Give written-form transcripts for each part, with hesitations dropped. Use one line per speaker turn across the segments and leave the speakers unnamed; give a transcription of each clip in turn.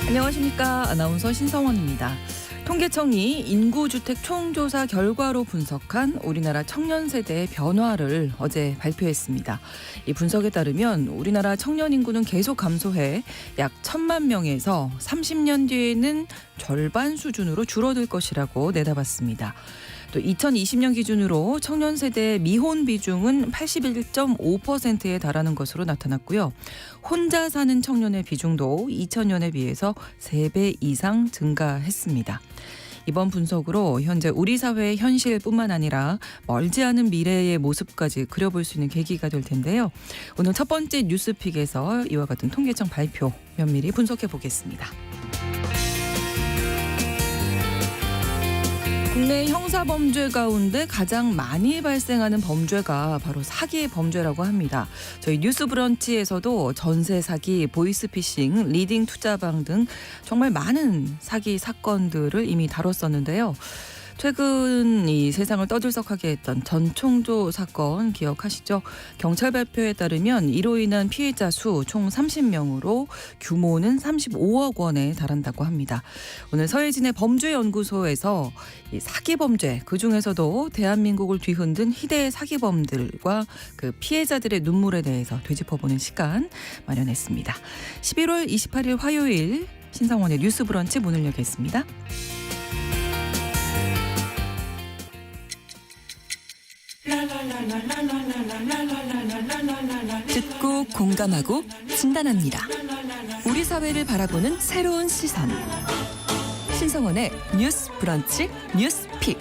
안녕하십니까. 아나운서 신성원입니다. 통계청이 인구주택 총조사 결과로 분석한 우리나라 청년 세대의 변화를 어제 발표했습니다. 이 분석에 따르면 우리나라 청년 인구는 계속 감소해 약 1,000만 명에서 30년 뒤에는 절반 수준으로 줄어들 것이라고 내다봤습니다. 또 2020년 기준으로 청년 세대의 미혼 비중은 81.5%에 달하는 것으로 나타났고요. 혼자 사는 청년의 비중도 2000년에 비해서 3배 이상 증가했습니다. 이번 분석으로 현재 우리 사회의 현실뿐만 아니라 멀지 않은 미래의 모습까지 그려볼 수 있는 계기가 될 텐데요. 오늘 첫 번째 뉴스픽에서 이와 같은 통계청 발표 면밀히 분석해 보겠습니다. 국내 형사범죄 가운데 가장 많이 발생하는 범죄가 바로 사기 범죄라고 합니다. 저희 뉴스브런치에서도 전세 사기, 보이스피싱, 리딩 투자방 등 정말 많은 사기 사건들을 이미 다뤘었는데요. 최근 이 세상을 떠들썩하게 했던 전총조 사건 기억하시죠? 경찰 발표에 따르면 이로 인한 피해자 수 총 30명으로 규모는 35억 원에 달한다고 합니다. 오늘 서혜진의 범죄연구소에서 이 사기범죄, 그중에서도 대한민국을 뒤흔든 희대의 사기범들과 그 피해자들의 눈물에 대해서 되짚어보는 시간 마련했습니다. 11월 28일 화요일 신성원의 뉴스브런치 문을 열겠습니다.
듣고 공감하고 진단합니다. 우리 사회를 바라보는 새로운 시선. 신성원의 뉴스 브런치 뉴스픽.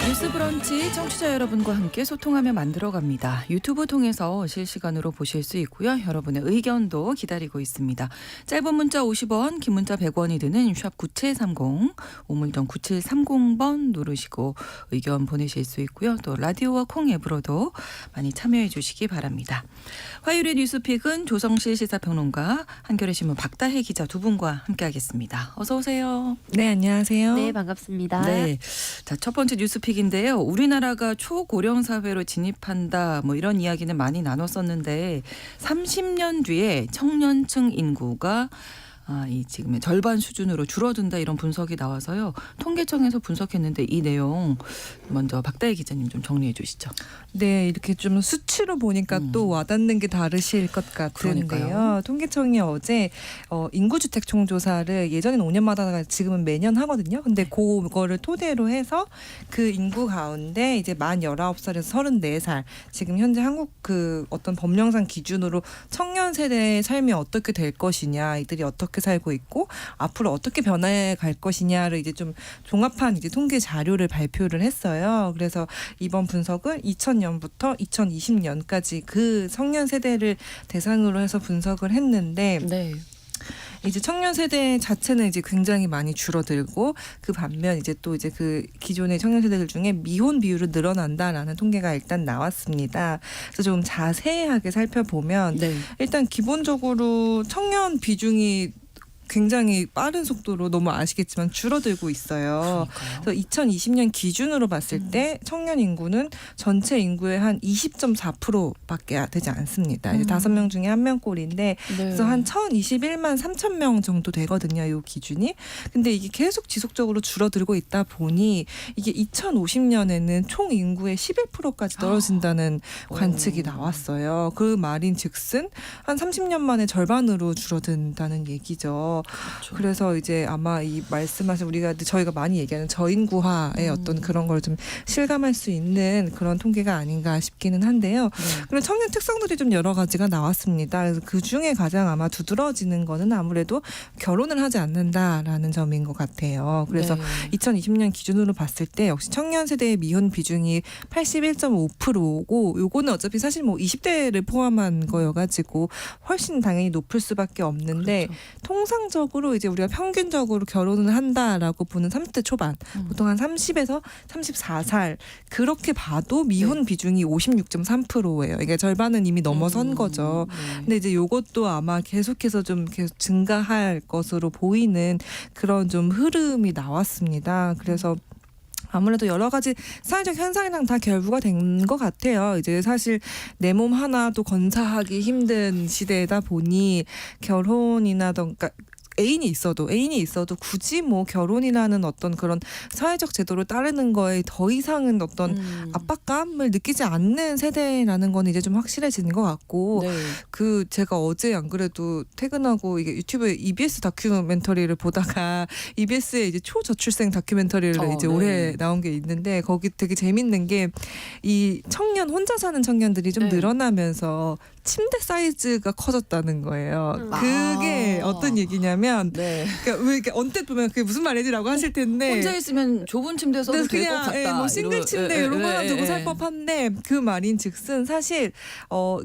뉴스브런치 청취자 여러분과 함께 소통하며 만들어갑니다. 유튜브 통해서 실시간으로 보실 수 있고요. 여러분의 의견도 기다리고 있습니다. 짧은 문자 50원, 긴 문자 100원이 드는 샵 9730, 우물정 9730번 누르시고 의견 보내실 수 있고요. 또 라디오와 콩 앱으로도 많이 참여해 주시기 바랍니다. 화요일의 뉴스픽은 조성실 시사평론가, 한겨레신문 박다혜 기자 두 분과 함께하겠습니다. 어서 오세요.
네, 안녕하세요.
네, 반갑습니다.
네, 자, 첫 번째 뉴스픽인데요. 우리나라가 초고령 사회로 진입한다, 뭐 이런 이야기는 많이 나눴었는데 30년 뒤에 청년층 인구가 이 지금의 절반 수준으로 줄어든다, 이런 분석이 나와서요. 통계청에서 분석했는데 이 내용 먼저 박다혜 기자님 좀 정리해 주시죠.
네, 이렇게 좀 수치로 보니까 또 와닿는 게 다르실 것 같은데요.
그러니까요.
통계청이 어제 인구주택 총조사를 예전에는 5년마다 지금은 매년 하거든요. 근데 그거를 토대로 해서 그 인구 가운데 이제 만 19살에서 34살, 지금 현재 한국 그 어떤 법령상 기준으로 청년 세대의 삶이 어떻게 될 것이냐, 이들이 어떻게 살고 있고 앞으로 어떻게 변해 갈 것이냐를 이제 좀 종합한 이제 통계 자료를 발표를 했어요. 그래서 이번 분석은 2000년부터 2020년까지 그 청년 세대를 대상으로 해서 분석을 했는데,
네.
이제 청년 세대 자체는 이제 굉장히 많이 줄어들고, 그 반면 이제 또 이제 그 기존의 청년 세대들 중에 미혼 비율은 늘어난다라는 통계가 일단 나왔습니다. 그래서 좀 자세하게 살펴보면
네.
일단 기본적으로 청년 비중이 굉장히 빠른 속도로, 너무 아시겠지만 줄어들고 있어요.
그러니까요.
그래서 2020년 기준으로 봤을 때 청년 인구는 전체 인구의 한 20.4%밖에 되지 않습니다. 이제 5명 중에 1명꼴인데,
네.
그래서 한 1,021만 3천 명 정도 되거든요, 이 기준이. 근데 이게 계속 지속적으로 줄어들고 있다 보니 이게 2050년에는 총 인구의 11%까지 떨어진다는 관측이 나왔어요. 그 말인즉슨 한 30년 만에 절반으로 줄어든다는 얘기죠.
그렇죠.
그래서 이제 아마 이 말씀하신 저희가 많이 얘기하는 저인구화의 어떤 그런 걸 좀 실감할 수 있는 그런 통계가 아닌가 싶기는 한데요.
네.
그리고 청년 특성들이 좀 여러 가지가 나왔습니다. 그래서 그 중에 가장 아마 두드러지는 거는 아무래도 결혼을 하지 않는다라는 점인 것 같아요. 그래서
네.
2020년 기준으로 봤을 때 역시 청년 세대의 미혼 비중이 81.5%고, 요거는 어차피 사실 뭐 20대를 포함한 거여가지고 훨씬 당연히 높을 수밖에 없는데,
그렇죠.
통상적으로 이제 우리가 평균적으로 결혼을 한다라고 보는 30대 초반, 보통 한 30에서 34살, 그렇게 봐도 미혼 비중이 56.3%예요. 이게 절반은 이미 넘어선 거죠.
네.
근데 이제 요것도 아마 계속해서 좀 계속 증가할 것으로 보이는 그런 좀 흐름이 나왔습니다. 그래서 아무래도 여러 가지 사회적 현상이랑 다 결부가 된 것 같아요. 이제 사실 내 몸 하나도 건사하기 힘든 시대다 보니 결혼이나던가 애인이 있어도 굳이 뭐 결혼이라는 어떤 그런 사회적 제도를 따르는 거에 더 이상은 어떤 압박감을 느끼지 않는 세대라는 건 이제 좀 확실해지는 것 같고
네.
그 제가 어제 안 그래도 퇴근하고 이게 유튜브에 EBS 다큐멘터리를 보다가 EBS에 이제 초저출생 다큐멘터리를 이제
네.
올해 나온 게 있는데 거기 되게 재밌는 게 이 청년 혼자 사는 청년들이 좀
네.
늘어나면서 침대 사이즈가 커졌다는 거예요. 그게
아.
어떤 얘기냐면
네.
그러니까 왜 이렇게 언뜻 보면 그게 무슨 말이지라고 하실 텐데
혼자 있으면 좁은 침대 써도 될 것
그냥
같다.
뭐 싱글 침대 이런 거 하나 두고 살 법한데 그 말인즉슨 사실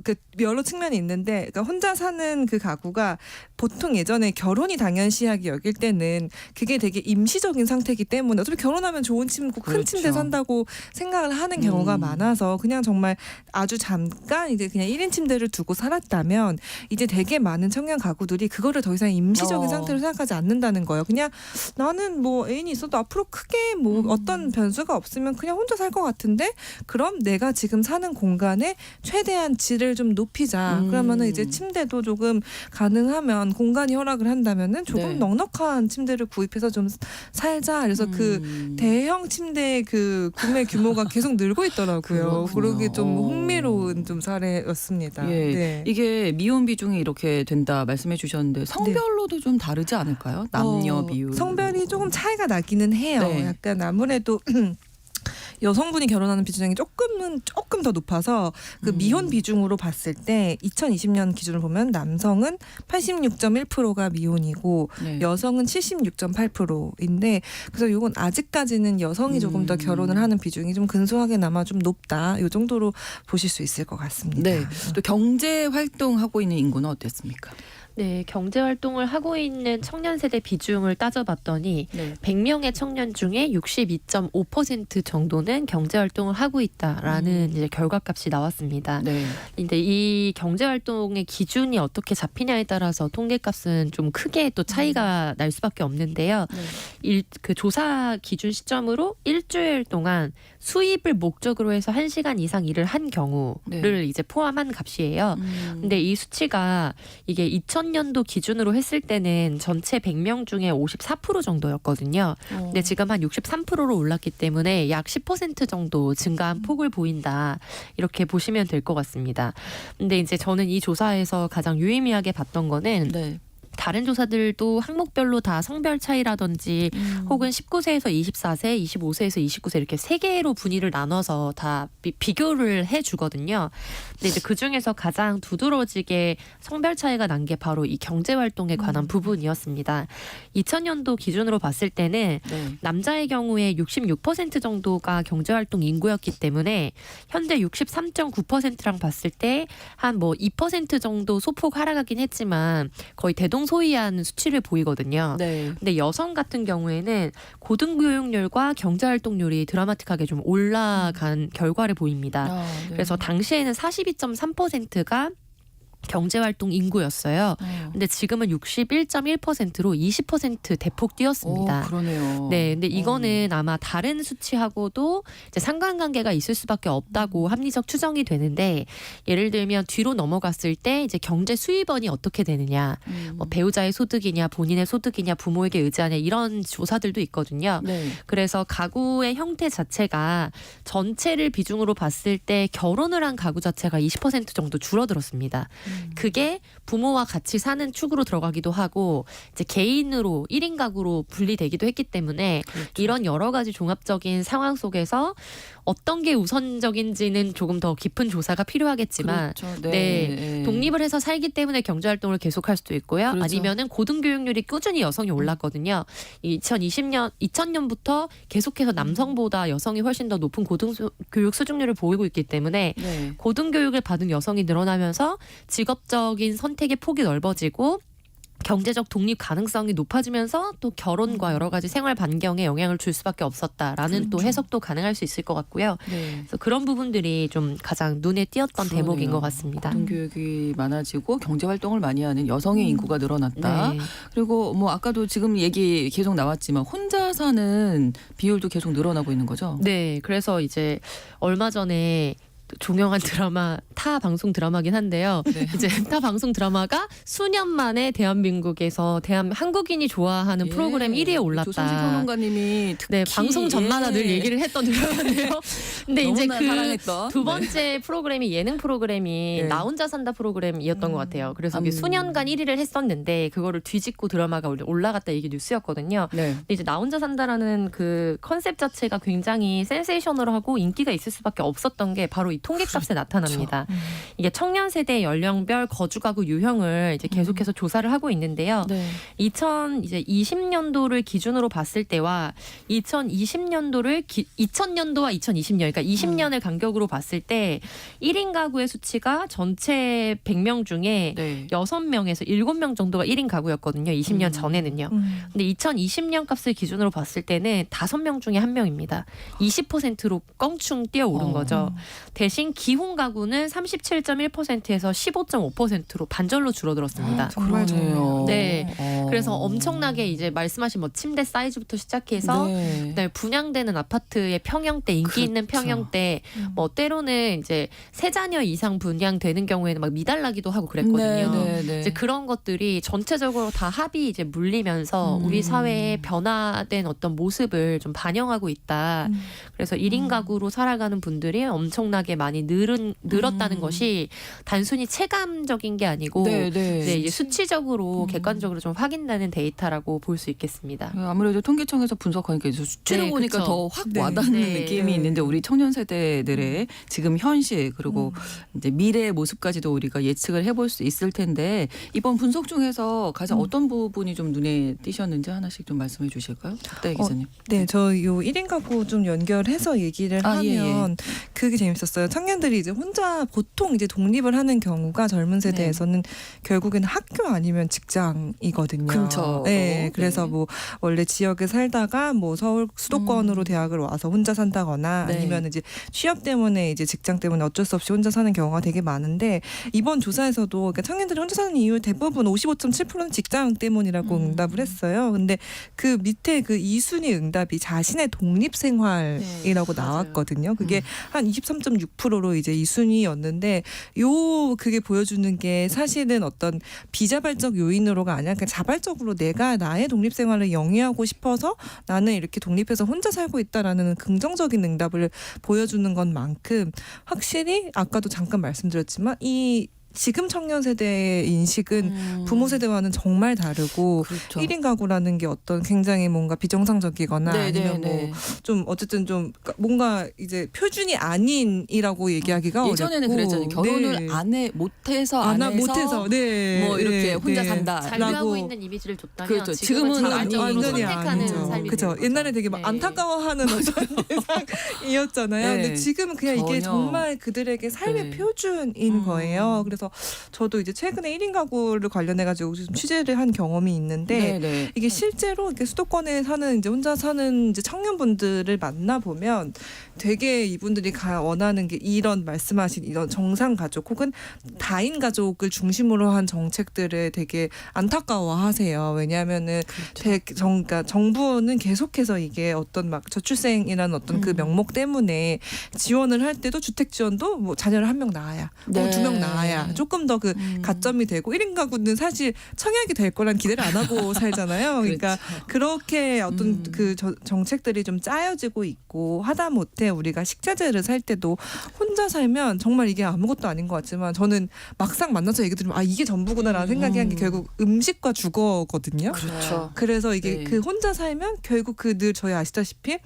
그 여러 측면이 있는데 그러니까 혼자 사는 그 가구가 보통 예전에 결혼이 당연시하게 여길 때는 그게 되게 임시적인 상태이기 때문에 어차피 결혼하면 좋은 침구 큰
그렇죠.
침대 산다고 생각을 하는 경우가 많아서 그냥 정말 아주 잠깐 이제 그냥 1인 침대를 두고 살았다면 이제 되게 많은 청년 가구들이 그거를 더 이상 임시적인 상태로 생각하지 않는다는 거예요. 그냥 나는 뭐 애인이 있어도 앞으로 크게 뭐 어떤 변수가 없으면 그냥 혼자 살 것 같은데 그럼 내가 지금 사는 공간에 최대한 질을 좀 높이자. 그러면은 이제 침대도 조금 가능하면 공간이 허락을 한다면은 조금
네.
넉넉한 침대를 구입해서 좀 살자. 그래서 그 대형 침대 그 구매 규모가 계속 늘고 있더라고요.
그렇구나.
그러게 좀 흥미로운 좀 사례였습니다.
예,
네.
이게 미혼 비중이 이렇게 된다 말씀해 주셨는데 성별로도 좀 다르지 않을까요? 남녀 비율.
성별이 조금 차이가 나기는 해요.
네.
약간 아무래도 여성분이 결혼하는 비중이 조금 더 높아서 그 미혼 비중으로 봤을 때 2020년 기준으로 보면 남성은 86.1%가 미혼이고
네.
여성은 76.8%인데 그래서 이건 아직까지는 여성이 조금 더 결혼을 하는 비중이 좀 근소하게나마 좀 높다. 이 정도로 보실 수 있을 것 같습니다.
네. 또 경제 활동하고 있는 인구는 어땠습니까?
네, 경제활동을 하고 있는 청년 세대 비중을 따져봤더니
네.
100명의 청년 중에 62.5% 정도는 경제활동을 하고 있다라는 이제 결과값이 나왔습니다.
네.
근데 이 경제활동의 기준이 어떻게 잡히냐에 따라서 통계값은 좀 크게 또 차이가 날 수밖에 없는데요. 그 조사 기준 시점으로 일주일 동안 수입을 목적으로 해서 1시간 이상 일을 한 경우를 이제 포함한 값이에요. 근데 이 수치가 이게 2000년도 기준으로 했을 때는 전체 100명 중에 54% 정도였거든요. 근데 지금 한 63%로 올랐기 때문에 약 10% 정도 증가한 폭을 보인다. 이렇게 보시면 될 것 같습니다. 근데 이제 저는 이 조사에서 가장 유의미하게 봤던 거는
네.
다른 조사들도 항목별로 다 성별 차이라든지 혹은 19세에서 24세, 25세에서 29세 이렇게 세 개로 분위를 나눠서 다 비교를 해주거든요. 근데 이제 그 중에서 가장 두드러지게 성별 차이가 난 게 바로 이 경제활동에 관한 부분이었습니다. 2000년도 기준으로 봤을 때는
네.
남자의 경우에 66% 정도가 경제활동 인구였기 때문에 현재 63.9%랑 봤을 때 한 뭐 2% 정도 소폭 하락하긴 했지만 거의 대동소이한 수치를 보이거든요.
네.
근데 여성 같은 경우에는 고등교육률과 경제활동률이 드라마틱하게 좀 올라간 결과를 보입니다.
네.
그래서 당시에는 42.3%가 경제활동 인구였어요. 근데 지금은 61.1%로 20% 대폭 뛰었습니다.
그러네요.
네, 근데 이거는 아마 다른 수치하고도 이제 상관관계가 있을 수밖에 없다고 합리적 추정이 되는데 예를 들면 뒤로 넘어갔을 때 이제 경제 수입원이 어떻게 되느냐, 뭐 배우자의 소득이냐, 본인의 소득이냐, 부모에게 의지하냐 이런 조사들도 있거든요.
네.
그래서 가구의 형태 자체가 전체를 비중으로 봤을 때 결혼을 한 가구 자체가 20% 정도 줄어들었습니다. 그게 부모와 같이 사는 축으로 들어가기도 하고 이제 개인으로 1인 가구로 분리되기도 했기 때문에
그렇죠.
이런 여러 가지 종합적인 상황 속에서 어떤 게 우선적인지는 조금 더 깊은 조사가 필요하겠지만
그렇죠.
네. 독립을 해서 살기 때문에 경제활동을 계속할 수도 있고요.
그렇죠.
아니면은 고등교육률이 꾸준히 여성이 올랐거든요. 2020년부터 계속해서 남성보다 여성이 훨씬 더 높은 고등교육 수준률을 보이고 있기 때문에
네.
고등교육을 받은 여성이 늘어나면서 직업적인 선택의 폭이 넓어지고 경제적 독립 가능성이 높아지면서 또 결혼과 여러 가지 생활 반경에 영향을 줄 수밖에 없었다라는 또 해석도 가능할 수 있을 것 같고요.
네.
그래서 그런 부분들이 좀 가장 눈에 띄었던
그러네요.
대목인 것 같습니다.
고등교육이 많아지고 경제 활동을 많이 하는 여성의 인구가 늘어났다.
네.
그리고 뭐 아까도 지금 얘기 계속 나왔지만 혼자 사는 비율도 계속 늘어나고 있는 거죠.
네, 그래서 이제 얼마 전에 종영한 드라마 타 방송 드라마긴 한데요.
네.
이제 타 방송 드라마가 수년 만에 대한민국에서 한국인이 좋아하는 프로그램 1위에 올랐다.
조성식 평론가님이 특히
네, 방송 전마다 늘 얘기를 했던 드라마인데요. 근데 이제
너무나 사랑했던.
두 번째 프로그램이 예능 프로그램이
네.
나 혼자 산다 프로그램이었던 것 같아요. 그래서 이게 수년간 1위를 했었는데 그거를 뒤집고 드라마가 올라갔다 이게 뉴스였거든요.
네.
근데 이제 나 혼자 산다라는 그 컨셉 자체가 굉장히 센세이셔널하고 인기가 있을 수밖에 없었던 게 바로 이 통계값에 나타납니다. 이게 청년 세대 연령별 거주 가구 유형을 이제 계속해서 조사를 하고 있는데요.
네.
2020년도를 기준으로 봤을 때와 2020년도와 2020년 그러니까 20년을 간격으로 봤을 때 1인 가구의 수치가 전체 100명 중에
네.
6명에서 7명 정도가 1인 가구였거든요. 20년 전에는요. 근데 2020년 값을 기준으로 봤을 때는 5명 중에 1명입니다. 20%로 껑충 뛰어오른 거죠. 대신 기혼 가구는 37.1%에서 15.5%로 반절로 줄어들었습니다.
정말
그러네요.
네.
어.
그래서 엄청나게 이제 말씀하신 뭐 침대 사이즈부터 시작해서
네.
그다음에 분양되는 아파트의 평형대, 인기 있는
그렇죠.
평형대, 뭐 때로는 이제 3자녀 이상 분양되는 경우에는 막 미달나기도 하고 그랬거든요.
네, 네.
이제 그런 것들이 전체적으로 다 합이 이제 물리면서 우리 사회의 변화된 어떤 모습을 좀 반영하고 있다. 그래서 1인 가구로 살아가는 분들이 엄청나게 많이 늘었다는 것이 단순히 체감적인 게 아니고
네, 네.
네, 이제 수치적으로 객관적으로 좀 확인되는 데이터라고 볼 수 있겠습니다.
아무래도 통계청에서 분석하니까 이제 수치를
네,
보니까
그쵸.
더 확
네.
와닿는
네.
느낌이 있는데 우리 청년 세대들의 지금 현실 그리고 이제 미래의 모습까지도 우리가 예측을 해볼 수 있을 텐데 이번 분석 중에서 가장 어떤 부분이 좀 눈에 띄셨는지 하나씩 좀 말씀해 주실까요? 박다혜 기자님.
네, 저 요 1인 가구 좀 연결해서 얘기를
아,
하면
예.
그게 재밌었어요. 청년들이 이제 혼자 보통 이제 독립을 하는 경우가 젊은 세대에서는 결국에는 학교 아니면 직장이거든요.
근처로.
네, 그래서
네.
뭐 원래 지역에 살다가 뭐 서울 수도권으로 대학을 와서 혼자 산다거나
네.
아니면 이제 취업 때문에 이제 직장 때문에 어쩔 수 없이 혼자 사는 경우가 되게 많은데 이번 조사에서도 그러니까 청년들이 혼자 사는 이유 대부분 55.7%는 직장 때문이라고 응답을 했어요. 근데 그 밑에 그 2순위 응답이 자신의 독립 생활이라고
네,
나왔거든요. 그게 한 23.6%로 이제 2순위였는데 그게 보여주는 게 사실은 어떤 비자발적 요인으로가 아니라 그냥 자발적으로 내가 나의 독립 생활을 영위하고 싶어서 나는 이렇게 독립해서 혼자 살고 있다라는 긍정적인 응답을 보여주는 것만큼 확실히 아까도 잠깐 말씀드렸지만 이 지금 청년 세대의 인식은 부모 세대와는 정말 다르고
그렇죠.
1인 가구라는 게 어떤 굉장히 뭔가 비정상적이거나 아니면 뭐 좀 어쨌든 좀 뭔가 이제 표준이 아닌이라고 얘기하기가
예전에는
어렵고
그랬잖아요. 결혼을
네.
못해서
네.
뭐 이렇게
네.
혼자
네.
산다.
잔류하고
라고.
있는 이미지를 줬다면
그렇죠.
지금은
지금은
자발적으로
완전히
선택하는
아니죠.
삶이
그죠.
되는 거죠.
옛날에 되게 막
네.
안타까워하는 어떤 세상이었잖아요.
네.
근데 지금은 그냥 이게
전혀.
정말 그들에게 삶의
네.
표준인 거예요. 그래서 저도 이제 최근에 1인 가구를 관련해 가지고 좀 취재를 한 경험이 있는데
네.
이게 실제로 이렇게 수도권에 사는 이제 혼자 사는 이제 청년분들을 만나 보면 되게 이분들이 원하는 게 이런 말씀하신 이런 정상 가족 혹은 다인 가족을 중심으로 한 정책들을 되게 안타까워하세요. 왜냐하면은 그러니까 정부는 계속해서 이게 어떤 막 저출생이라는 어떤 그 명목 때문에 지원을 할 때도 주택 지원도 뭐 자녀를 1명 낳아야,
네.
2명 낳아야 조금 더 그 가점이 되고 1인 가구는 사실 청약이 될 거란 기대를 안 하고 살잖아요. 그러니까 그렇게 어떤 그 정책들이 좀 짜여지고 있고 하다못해 우리가 식자재를 살 때도 혼자 살면 정말 이게 아무것도 아닌 것 같지만 저는 막상 만나서 얘기 들으면 아 이게 전부구나라는 생각이 한 게 결국 음식과 주거거든요.
그렇죠.
그래서 이게
네.
그 혼자 살면 결국 그 늘 저희 아시다시피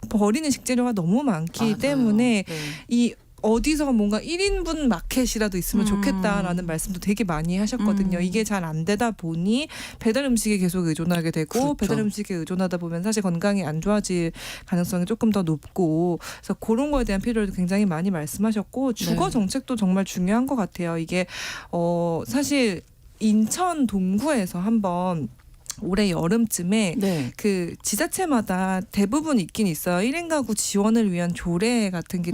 버리는 식재료가 너무 많기
맞아요.
때문에
네.
이 어디서 뭔가 1인분 마켓이라도 있으면 좋겠다라는 말씀도 되게 많이 하셨거든요. 이게 잘 안 되다 보니 배달 음식에 계속 의존하게 되고
그렇죠.
배달 음식에 의존하다 보면 사실 건강이 안 좋아질 가능성이 조금 더 높고 그래서 그런 거에 대한 필요를 굉장히 많이 말씀하셨고 주거
네.
정책도 정말 중요한 것 같아요. 이게 사실 인천 동구에서 한번 올해 여름쯤에
네.
그 지자체마다 대부분 있긴 있어요. 1인 가구 지원을 위한 조례 같은 게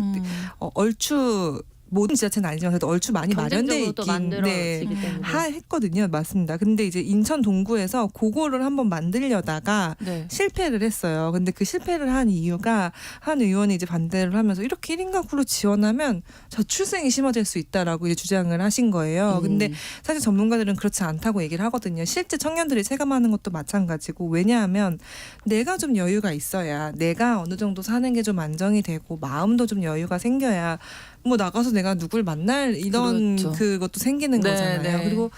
얼추 모든 지자체는 아니지만 그래도 얼추 많이 마련돼
경쟁적으로 또
있긴
만들어지기 때문에.
했거든요. 맞습니다. 근데 이제 인천 동구에서 그거를 한번 만들려다가
네.
실패를 했어요. 근데 그 실패를 한 이유가 한 의원이 이제 반대를 하면서 이렇게 1인 가구로 지원하면 저출생이 심화될 수 있다라고 이제 주장을 하신 거예요. 근데 사실 전문가들은 그렇지 않다고 얘기를 하거든요. 실제 청년들이 체감하는 것도 마찬가지고 왜냐하면 내가 좀 여유가 있어야 내가 어느 정도 사는 게 좀 안정이 되고 마음도 좀 여유가 생겨야 뭐 나가서 내가 누굴 만날 이런
그렇죠.
그것도 생기는
네,
거잖아요.
네.
그리고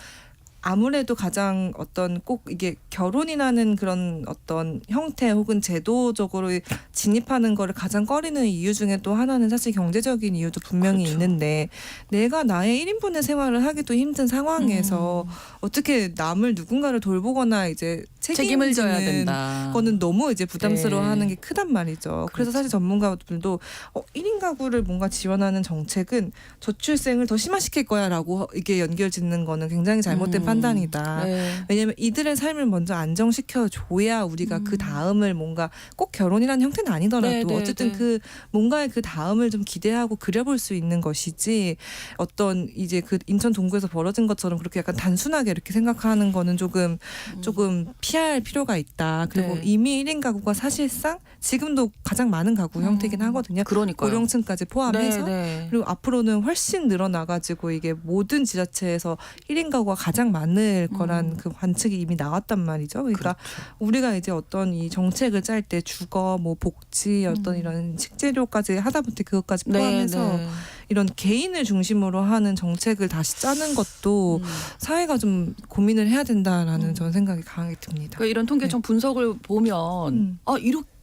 아무래도 가장 어떤 꼭 이게 결혼이라는 그런 어떤 형태 혹은 제도적으로 진입하는 거를 가장 꺼리는 이유 중에 또 하나는 사실 경제적인 이유도 분명히
그렇죠.
있는데 내가 나의 1인분의 생활을 하기도 힘든 상황에서 어떻게 남을 누군가를 돌보거나 이제
책임을 져야
책임지는
된다.
거는 너무 이제 부담스러워하는
네.
게 크단 말이죠. 그래서
그렇죠.
사실 전문가들도 1인 가구를 뭔가 지원하는 정책은 저출생을 더 심화시킬 거야라고 이게 연결짓는 거는 굉장히 잘못된 판단이다.
네.
왜냐하면 이들의 삶을 먼저 안정시켜 줘야 우리가 그 다음을 뭔가 꼭 결혼이라는 형태는 아니더라도
네, 네,
어쨌든
네.
그 뭔가의 그 다음을 좀 기대하고 그려볼 수 있는 것이지 어떤 이제 그 인천 동구에서 벌어진 것처럼 그렇게 약간 단순하게 이렇게 생각하는 거는 조금 피할 필요가 있다. 그리고
네.
이미 1인 가구가 사실상 지금도 가장 많은 가구 형태긴 하거든요.
그러니까요.
고령층까지 포함해서
네, 네.
그리고 앞으로는 훨씬 늘어나가지고 이게 모든 지자체에서 1인 가구가 가장 많을 거란 그 관측이 이미 나왔단 말이죠. 그러니까 우리가 이제 어떤 이 정책을 짤 때 주거, 뭐 복지, 어떤 이런 식재료까지 하다못해 그것까지 포함해서
네.
이런 개인을 중심으로 하는 정책을 다시 짜는 것도 사회가 좀 고민을 해야 된다라는 저는 생각이 강하게 듭니다.
그러니까 이런 통계청 분석을 보면 이렇게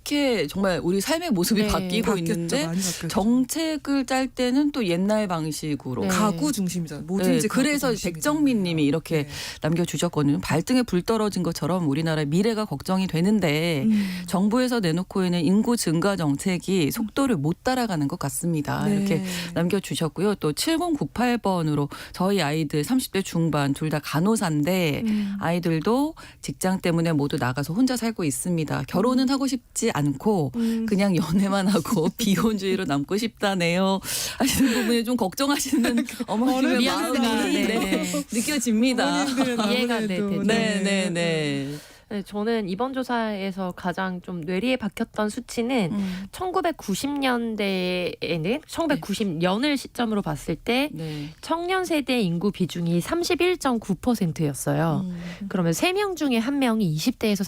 정말 우리 삶의 모습이
네,
바뀌고
바뀌었죠.
있는데
많이 바뀌었죠.
정책을 짤 때는 또 옛날 방식으로
네.
가구 중심이잖아요. 뭐든지
네, 그래서
가구 중심이잖아요.
백정민 님이 이렇게
네.
남겨주셨거든요. 발등에 불 떨어진 것처럼 우리나라의 미래가 걱정이 되는데 정부에서 내놓고 있는 인구 증가 정책이 속도를 못 따라가는 것 같습니다.
네.
이렇게 남겨주셨고요. 또 7098번으로 저희 아이들 30대 중반 둘 다 간호사인데 아이들도 직장 때문에 모두 나가서 혼자 살고 있습니다. 결혼은 하고 싶지 않고 그냥 연애만 하고 비혼주의로 남고 싶다네요. 하시는 부분에 좀 걱정하시는 어머님의
미안합니다.
마음이
네.
느껴집니다.
이해가
아무래도.
되죠.
네.
네, 저는 이번 조사에서 가장 좀 뇌리에 박혔던 수치는 1990년대에는 1990년을 시점으로 봤을 때
네.
청년 세대 인구 비중이 31.9%였어요. 그러면 3명 중에 1명이 20세에서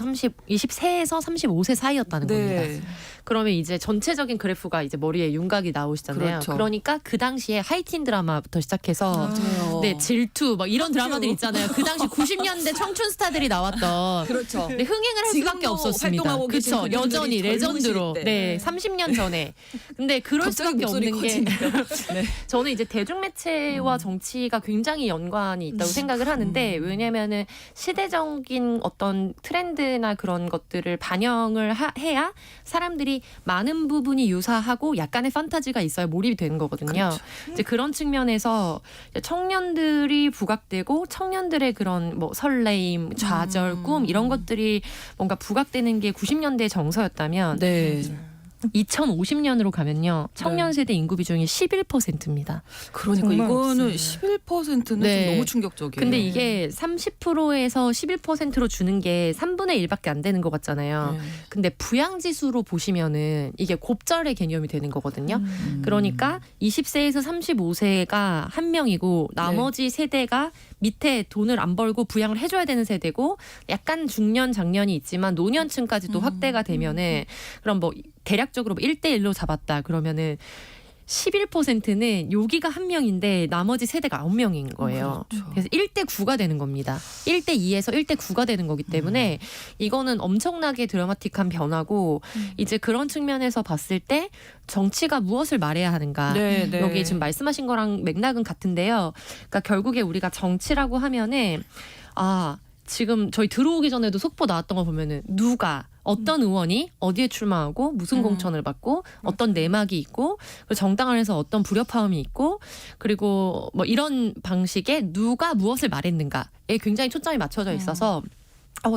35세 사이였다는 겁니다.
네.
그러면 이제 전체적인 그래프가 이제 머리에 윤곽이 나오시잖아요.
그렇죠.
그러니까 그 당시에 하이틴 드라마부터 시작해서
맞아요.
네, 질투 막 이런 드라마들 있잖아요. 그 당시 90년대 청춘 스타들이 나왔던
그렇죠.
네, 흥행을 할 수밖에
지금도
없었습니다.
활동하고 계신
그렇죠.
분들이
여전히 레전드로.
젊으실 때.
네, 30년 전에. 근데 그럴
갑자기
수밖에
목소리
없는 게
커지네요. 네.
저는 이제 대중매체와 정치가 굉장히 연관이 있다고 생각을 하는데 왜냐면은 시대적인 어떤 트렌드나 그런 것들을 반영을 해야 사람들이 많은 부분이 유사하고 약간의 판타지가 있어야 몰입이 되는 거거든요.
그렇죠.
이제 그런 측면에서 청년들이 부각되고 청년들의 그런 뭐 설레임, 좌절, 꿈 이런 것들이 뭔가 부각되는 게 90년대 정서였다면
네.
2050년으로 가면요. 청년 세대 인구 비중이 11%입니다.
그러니까
정말
이거는
없어요.
11%는
네.
좀 너무 충격적이에요.
근데 이게 30%에서 11%로 주는 게 3분의 1밖에 안 되는 것 같잖아요.
네.
근데 부양지수로 보시면은 이게 곱절의 개념이 되는 거거든요. 그러니까 20세에서 35세가 한 명이고 나머지 세대가 밑에 돈을 안 벌고 부양을 해줘야 되는 세대고 약간 중년 장년이 있지만 노년층까지도 확대가 되면은 그럼 뭐 대략적으로 1대1로 잡았다 그러면은 11%는 여기가 한 명인데 나머지 세대가 9명인 거예요.
그렇죠.
그래서 1대 9가 되는 겁니다. 1대 2에서 1대 9가 되는 거기 때문에 이거는 엄청나게 드라마틱한 변화고 이제 그런 측면에서 봤을 때 정치가 무엇을 말해야 하는가.
네, 네.
여기 지금 말씀하신 거랑 맥락은 같은데요. 그러니까 결국에 우리가 정치라고 하면은 지금 저희 들어오기 전에도 속보 나왔던 거 보면은 누가 어떤 의원이 어디에 출마하고 무슨 공천을 받고 어떤 내막이 있고 그리고 정당 안에서 어떤 불협화음이 있고 그리고 뭐 이런 방식의 누가 무엇을 말했는가에 굉장히 초점이 맞춰져 있어서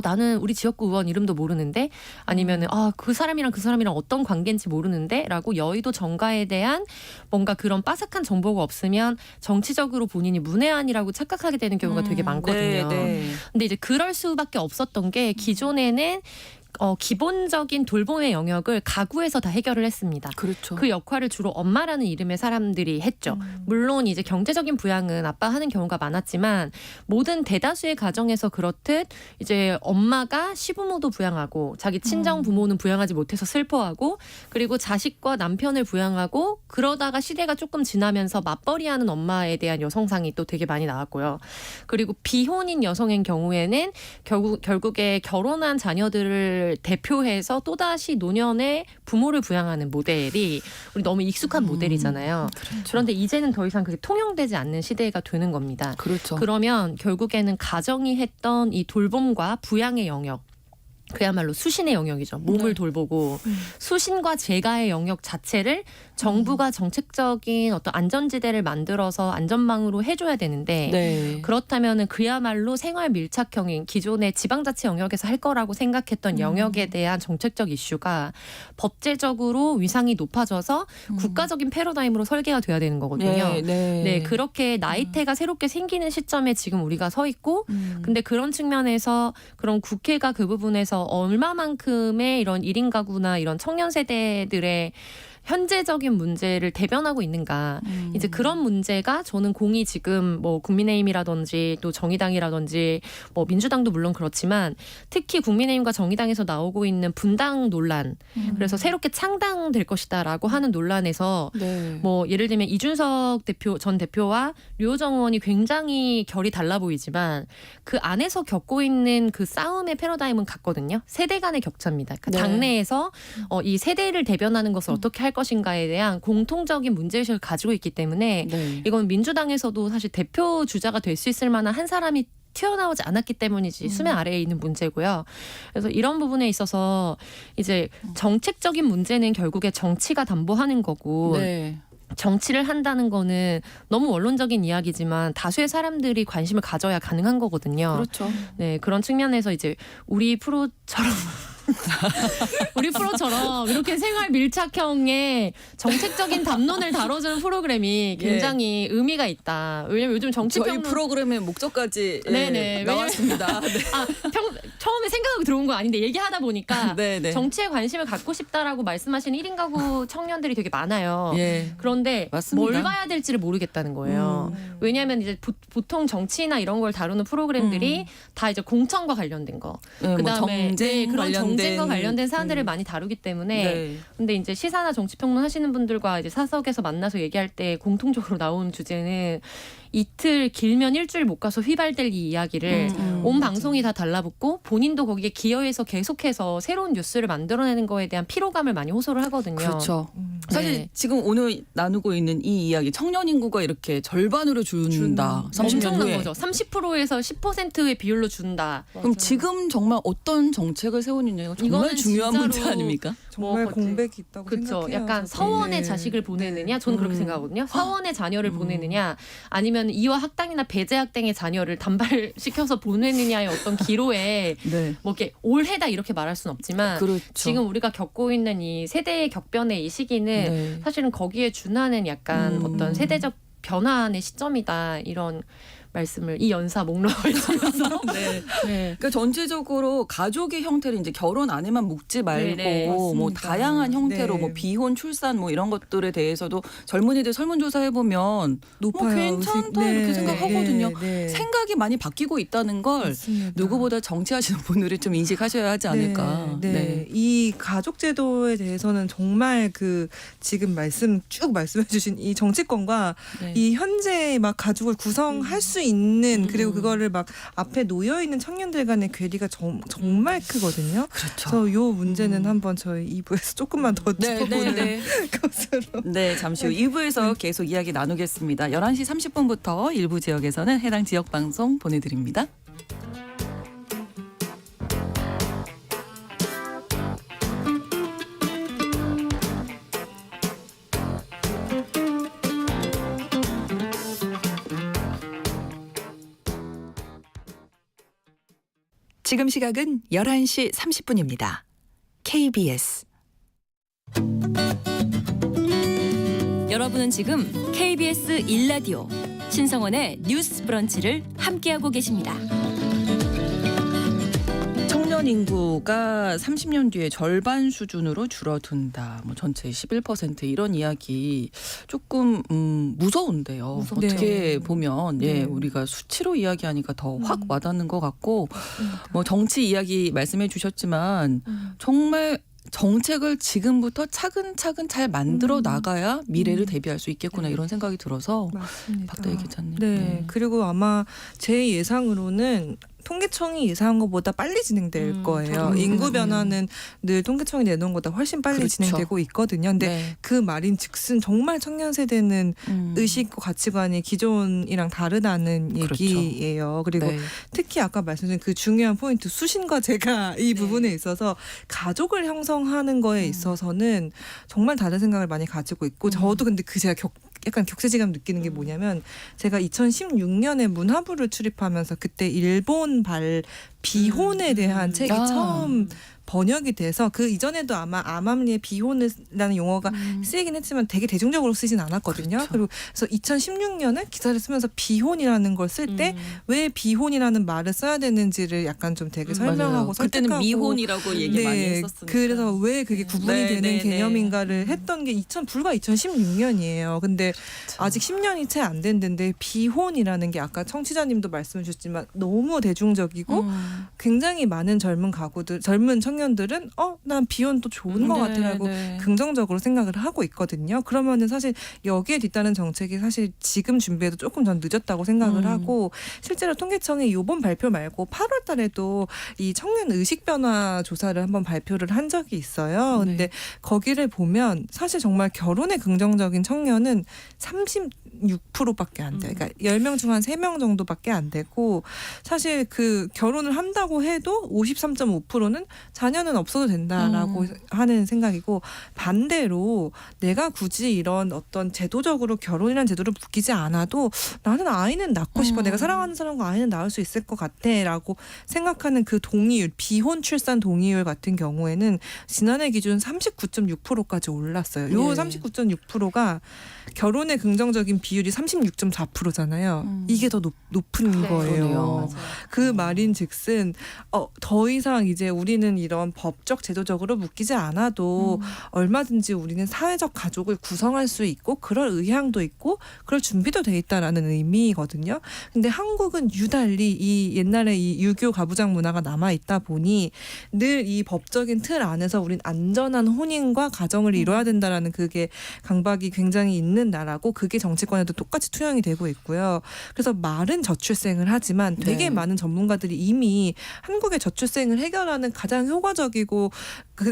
나는 우리 지역구 의원 이름도 모르는데 아니면은 그 사람이랑 어떤 관계인지 모르는데라고 여의도 정가에 대한 뭔가 그런 빠삭한 정보가 없으면 정치적으로 본인이 문외한이라고 착각하게 되는 경우가 되게 많거든요.
네.
근데 이제 그럴 수밖에 없었던 게 기존에는 기본적인 돌봄의 영역을 가구에서 다 해결을 했습니다.
그렇죠.
그 역할을 주로 엄마라는 이름의 사람들이 했죠. 물론 이제 경제적인 부양은 아빠가 하는 경우가 많았지만 모든 대다수의 가정에서 그렇듯 이제 엄마가 시부모도 부양하고 자기 친정 부모는 부양하지 못해서 슬퍼하고 그리고 자식과 남편을 부양하고 그러다가 시대가 조금 지나면서 맞벌이하는 엄마에 대한 여성상이 또 되게 많이 나왔고요. 그리고 비혼인 여성의 경우에는 결국에 결혼한 자녀들을 대표해서 또다시 노년에 부모를 부양하는 모델이 우리 너무 익숙한 모델이잖아요.
그렇죠.
그런데 이제는 더 이상 그게 통용되지 않는 시대가 되는 겁니다.
그렇죠.
그러면 결국에는 가정이 했던 이 돌봄과 부양의 영역 그야말로 수신의 영역이죠. 몸을 돌보고 수신과 재가의 영역 자체를 정부가 정책적인 어떤 안전지대를 만들어서 안전망으로 해줘야 되는데
네.
그렇다면은 그야말로 생활 밀착형인 기존의 지방자치 영역에서 할 거라고 생각했던 영역에 대한 정책적 이슈가 법제적으로 위상이 높아져서 국가적인 패러다임으로 설계가 돼야 되는 거거든요. 네, 그렇게 나이테가 새롭게 생기는 시점에 지금 우리가 서 있고 근데 그런 측면에서 그런 국회가 그 부분에서 얼마만큼의 이런 1인 가구나 이런 청년 세대들의 현재적인 문제를 대변하고 있는가. 이제 그런 문제가 저는 공이 지금 뭐 국민의힘이라든지 또 정의당이라든지 뭐 민주당도 물론 그렇지만 특히 국민의힘과 정의당에서 나오고 있는 분당 논란. 그래서 새롭게 창당될 것이다라고 하는 논란에서
네.
뭐 예를 들면 이준석 전 대표와 류호정 의원이 굉장히 결이 달라 보이지만 그 안에서 겪고 있는 그 싸움의 패러다임은 같거든요. 세대 간의 격차입니다. 그러니까
네.
당내에서 이 세대를 대변하는 것을 어떻게 할 것인가에 대한 공통적인 문제의식을 가지고 있기 때문에
네.
이건 민주당에서도 사실 대표 주자가 될 수 있을 만한 한 사람이 튀어나오지 않았기 때문이지 수면 아래에 있는 문제고요. 그래서 이런 부분에 있어서 이제 정책적인 문제는 결국에 정치가 담보하는 거고
네.
정치를 한다는 거는 너무 원론적인 이야기지만 다수의 사람들이 관심을 가져야 가능한 거거든요.
그렇죠.
네, 그런 측면에서 이제 우리 프로처럼 이렇게 생활 밀착형의 정책적인 담론을 다뤄주는 프로그램이 굉장히 의미가 있다. 왜냐면 요즘
저희
정치평론
프로그램의 목적까지
네네.
나왔습니다. 네.
처음에 생각하고 들어온 건 아닌데 얘기하다 보니까
네.
정치에 관심을 갖고 싶다라고 말씀하시는 1인 가구 청년들이 되게 많아요.
예.
그런데
맞습니다.
뭘 봐야 될지를 모르겠다는 거예요. 왜냐하면 이제 보통 정치나 이런 걸 다루는 프로그램들이 다 이제 공천과 관련된 거,
네,
그다음에
정쟁
그런
관련된
정쟁과 관련된 사안들을 많이 다루기 때문에
네.
근데 이제 시사나 정치평론 하시는 분들과 이제 사석에서 만나서 얘기할 때 공통적으로 나오는 주제는 이틀 길면 일주일 못 가서 휘발될 이 이야기를 온 방송이 다 달라붙고 본인도 거기에 기여해서 계속해서 새로운 뉴스를 만들어내는 거에 대한 피로감을 많이 호소를 하거든요.
그렇죠. 사실
네.
지금 오늘 나누고 있는 이 이야기 청년 인구가 이렇게 절반으로 준다. 30년
엄청난
후에.
거죠. 30%에서 10%의 비율로 준다.
그럼 지금 정말 어떤 정책을 세우느냐가 정말
이거는
중요한
진짜로
문제 아닙니까?
정말
뭐,
공백이 있다고
그렇죠.
생각해요.
약간
저도.
서원의
네.
자식을 보내느냐, 저는 그렇게 생각하거든요. 서원의 자녀를 보내느냐, 아니면 이화 학당이나 배제 학당의 자녀를 단발시켜서 보내느냐의 어떤 기로에
네.
뭐 이렇게 올해다 이렇게 말할 수는 없지만
그렇죠.
지금 우리가 겪고 있는 이 세대의 격변의 이 시기는
네.
사실은 거기에 준하는 약간 어떤 세대적 변화의 시점이다 이런 말씀을 이 연사 목록을 주면서
네.
네.
그러니까 전체적으로 가족의 형태를 이제 결혼 안에만 묶지 말고
네네,
뭐
맞습니다.
다양한 형태로
네.
뭐 비혼, 출산 뭐 이런 것들에 대해서도 젊은이들 설문조사 해보면
높아요.
뭐 괜찮다
네.
이렇게 생각하거든요.
네.
생각이 많이 바뀌고 있다는 걸
맞습니다.
누구보다 정치하시는 분들이 좀 인식하셔야 하지 않을까.
네. 이 가족 제도에 대해서는 정말 그 지금 쭉 말씀해주신 이 정치권과
네.
이 현재 막 가족을 구성할 수 있는 그리고 그거를 막 앞에 놓여 있는 청년들 간의 괴리가 정말 크거든요.
그렇죠.
그래서 요 문제는 한번 저희 2부에서 조금만 더 짚어보는 것으로.
네, 잠시 후 2부에서 계속 이야기 나누겠습니다. 11시 30분부터 일부 지역에서는 해당 지역 방송 보내드립니다.
지금 시각은 11시 30분입니다. KBS.
여러분은 지금 KBS 1라디오 신성원의 뉴스 브런치를 함께하고 계십니다.
청년 인구가 30년 뒤에 절반 수준으로 줄어든다. 뭐 전체 11% 이런 이야기 조금 무서운데요.
무섭죠.
어떻게
네.
보면
네.
우리가 수치로 이야기하니까 더 확 와닿는 것 같고 뭐 정치 이야기 말씀해 주셨지만 정말 정책을 지금부터 차근차근 잘 만들어 나가야 미래를 대비할 수 있겠구나 이런 생각이 들어서
맞습니다.
박다희 기자님.
네. 그리고 아마 제 예상으로는 통계청이 예상한 것보다 빨리 진행될 거예요.
저도
인구 변화는 늘 통계청이 내놓은 것보다 훨씬 빨리
그렇죠.
진행되고 있거든요. 근데
네.
그 말인즉슨 정말 청년 세대는 의식과 가치관이 기존이랑 다르다는
그렇죠.
얘기예요. 그리고
네.
특히 아까 말씀드린 그 중요한 포인트 수신과 제가 이 부분에 있어서 가족을 형성하는 거에 있어서는 정말 다른 생각을 많이 가지고 있고 저도 근데 그 제가 약간 격세지감 느끼는 게 뭐냐면 제가 2016년에 문화부를 출입하면서 그때 일본발 비혼에 대한 책이 처음 번역이 돼서 그 이전에도 아마 암암리에 비혼이라는 용어가 쓰이긴 했지만 되게 대중적으로 쓰진 않았거든요.
그렇죠.
그리고 그래서 2016년에 기사를 쓰면서 비혼이라는 걸 쓸 때 왜 비혼이라는 말을 써야 되는지를 약간 좀 되게 설명하고
맞아요. 그때는
설득하고
미혼이라고 얘기 많이 했었으니까.
그래서 왜 그게 구분이
네,
되는
네, 네.
개념인가를 했던 게 불과 2016년이에요. 근데 아직 10년이 채 안 됐는데 비혼이라는 게 아까 청취자님도 말씀 주셨지만 너무 대중적이고 굉장히 많은 젊은 청년들은 난 비혼도 좋은 것 같아라고 긍정적으로 생각을 하고 있거든요. 그러면은 사실 여기에 뒤따른 정책이 사실 지금 준비해도 조금 전 늦었다고 생각을 하고 실제로 통계청이 이번 발표 말고 8월 달에도 이 청년 의식 변화 조사를 한번 발표를 한 적이 있어요. 근데 거기를 보면 사실 정말 결혼에 긍정적인 청년은 36%밖에 안 돼요. 그러니까 10명 중 한 3명 정도밖에 안 되고 사실 그 결혼을 한다고 해도 53.5%는 자녀는 없어도 된다라고 하는 생각이고 반대로 내가 굳이 이런 어떤 제도적으로 결혼이라는 제도를 묶이지 않아도 나는 아이는 낳고 싶어. 내가 사랑하는 사람과 아이는 낳을 수 있을 것 같아라고 생각하는 그 동의율, 비혼 출산 동의율 같은 경우에는 지난해 기준 39.6%까지 올랐어요. 요 39.6%가 결혼에 긍정적인 비율이 36.4%잖아요. 이게 더 높은 거예요.
그러네요.
그 말인즉슨 더 이상 이제 우리는 이런 법적 제도적으로 묶이지 않아도 얼마든지 우리는 사회적 가족을 구성할 수 있고 그럴 의향도 있고 그럴 준비도 돼 있다라는 의미거든요. 근데 한국은 유달리 이 옛날에 이 유교 가부장 문화가 남아 있다 보니 늘 이 법적인 틀 안에서 우린 안전한 혼인과 가정을 이뤄야 된다라는 그게 강박이 굉장히 있는 나라고 그게 정치권에도 똑같이 투영이 되고 있고요. 그래서 말은 저출생을 하지만 되게 많은 전문가들이 이미 한국의 저출생을 해결하는 가장 효과적이고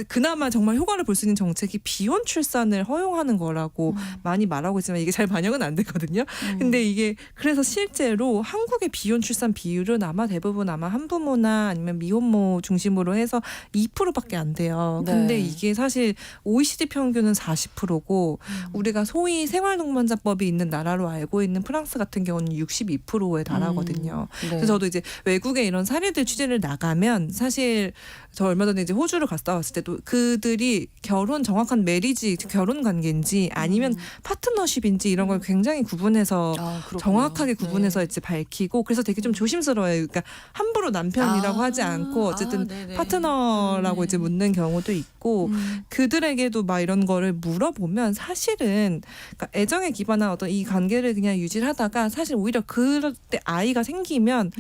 그나마 정말 효과를 볼 수 있는 정책이 비혼 출산을 허용하는 거라고 많이 말하고 있지만 이게 잘 반영은 안 되거든요. 근데 이게 그래서 실제로 한국의 비혼 출산 비율은 아마 대부분 아마 한부모나 아니면 미혼모 중심으로 해서 2%밖에 안 돼요. 근데 이게 사실 OECD 평균은 40%고 우리가 소위 생활동반자법이 있는 나라로 알고 있는 프랑스 같은 경우는 62%에 달하거든요. 그래서 저도 이제 외국에 이런 사례들 취재를 나가면 사실 저 얼마 전에 이제 호주를 갔다 왔을 때도 그들이 정확한 메리지 결혼 관계인지 아니면 파트너십인지 이런 걸 굉장히 구분해서 정확하게 구분해서 이제 밝히고 그래서 되게 좀 조심스러워요. 그러니까 함부로 남편이라고 하지 않고 어쨌든 파트너라고 이제 묻는 경우도 있고 그들에게도 막 이런 거를 물어보면 사실은 그러니까 애정에 기반한 어떤 이 관계를 그냥 유지를 하다가 사실 오히려 그럴 때 아이가 생기면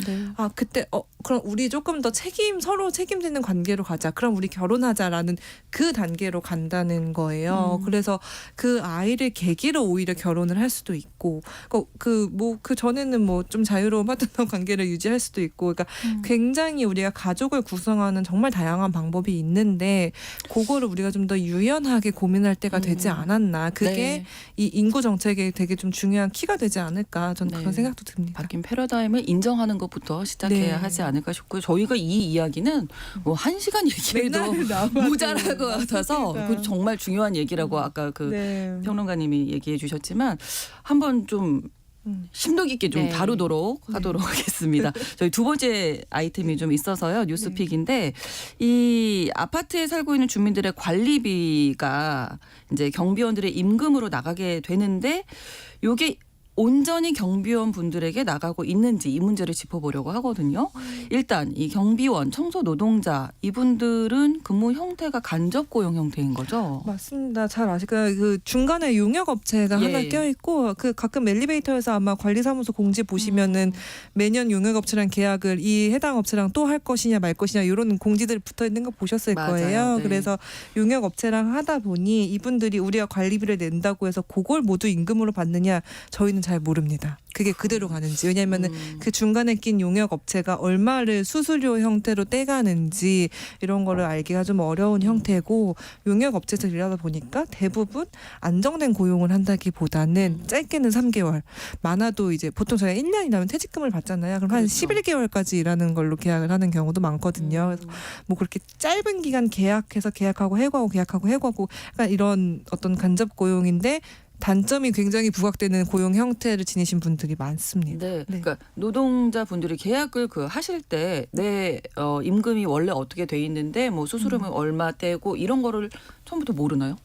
그때 그럼 우리 조금 더 서로 책임지는 관계로 가자. 그럼 우리 결혼하자라는 그 단계로 간다는 거예요. 그래서 그 아이를 계기로 오히려 결혼을 할 수도 있고, 그 전에는 뭐 좀 자유로운 파트너 관계를 유지할 수도 있고, 그러니까 굉장히 우리가 가족을 구성하는 정말 다양한 방법이 있는데, 그거를 우리가 좀 더 유연하게 고민할 때가 되지 않았나. 그게 이 인구 정책에 되게 좀 중요한 키가 되지 않을까. 저는 그런 생각도 듭니다.
바뀐 패러다임을 인정하는 것부터 시작해야 하지 않을까 싶고요. 저희가 이 이야기는 뭐 1시간 얘기해도 모자랄 것 같아서 그 정말 중요한 얘기라고 아까 그 평론가님이 얘기해 주셨지만 한번 좀 심도 깊게 좀
네.
다루도록 하도록 하겠습니다. 저희 두 번째 아이템이 좀 있어서요. 뉴스픽인데 이 아파트에 살고 있는 주민들의 관리비가 이제 경비원들의 임금으로 나가게 되는데 요게 온전히 경비원 분들에게 나가고 있는지 이 문제를 짚어보려고 하거든요. 일단 이 경비원, 청소 노동자 이분들은 근무 형태가 간접 고용 형태인 거죠.
맞습니다. 잘 아실 거예요. 그 중간에 용역 업체가
예.
하나 껴 있고 그 가끔 엘리베이터에서 아마 관리사무소 공지 보시면은 매년 용역 업체랑 계약을 이 해당 업체랑 또 할 것이냐 말 것이냐 이런 공지들 붙어 있는 거 보셨을
맞아요.
거예요.
네.
그래서 용역 업체랑 하다 보니 이분들이 우리가 관리비를 낸다고 해서 그걸 모두 임금으로 받느냐 저희는 잘 모릅니다. 그게 그대로 가는지. 왜냐하면은 그 중간에 낀 용역 업체가 얼마를 수수료 형태로 떼가는지 이런 거를 알기가 좀 어려운 형태고 용역 업체에서 일하다 보니까 대부분 안정된 고용을 한다기보다는 짧게는 3개월, 많아도 이제 보통 저희가 1년 일하면 퇴직금을 받잖아요. 그럼 한
그렇죠.
11개월까지 일하는 걸로 계약을 하는 경우도 많거든요. 그래서 뭐 그렇게 짧은 기간 계약해서 계약하고 해고하고 계약하고 해고하고 약간 이런 어떤 간접 고용인데 단점이 굉장히 부각되는 고용 형태를 지니신 분들이 많습니다.
네, 그러니까 노동자분들이 계약을 그 하실 때 내 임금이 원래 어떻게 돼 있는데 뭐 수수료는 얼마 떼고 이런 거를 처음부터 모르나요?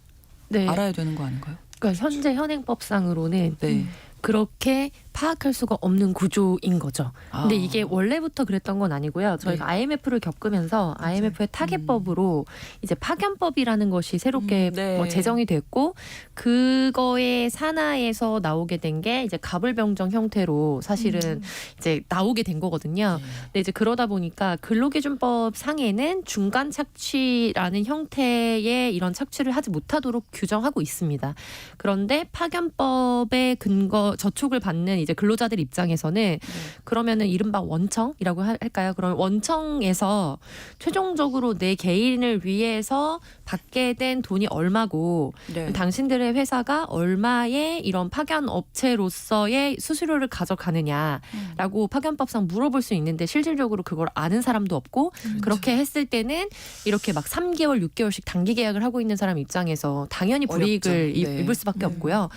네.
알아야 되는 거 아닌가요?
그러니까 현재 현행법상으로는
네.
그렇게 파악할 수가 없는 구조인 거죠. 근데
아.
이게 원래부터 그랬던 건 아니고요. 저희가
네.
IMF를 겪으면서 IMF의 타겟법으로 이제 파견법이라는 것이 새롭게
네.
뭐 제정이 됐고 그거의 산하에서 나오게 된 게 이제 가불병정 형태로 사실은 이제 나오게 된 거거든요.
네.
근데 이제 그러다 보니까 근로기준법 상에는 중간 착취라는 형태의 이런 착취를 하지 못하도록 규정하고 있습니다. 그런데 파견법의 근거 저촉을 받는 이제 근로자들 입장에서는 그러면은 이른바 원청이라고 할까요? 그럼 원청에서 최종적으로 내 개인을 위해서 받게 된 돈이 얼마고
네.
당신들의 회사가 얼마의 이런 파견 업체로서의 수수료를 가져가느냐라고 파견법상 물어볼 수 있는데 실질적으로 그걸 아는 사람도 없고 그렇게 했을 때는 이렇게 막 3개월, 6개월씩 단기 계약을 하고 있는 사람 입장에서 당연히 불이익을
어렵죠. 네.
입을 수밖에 없고요.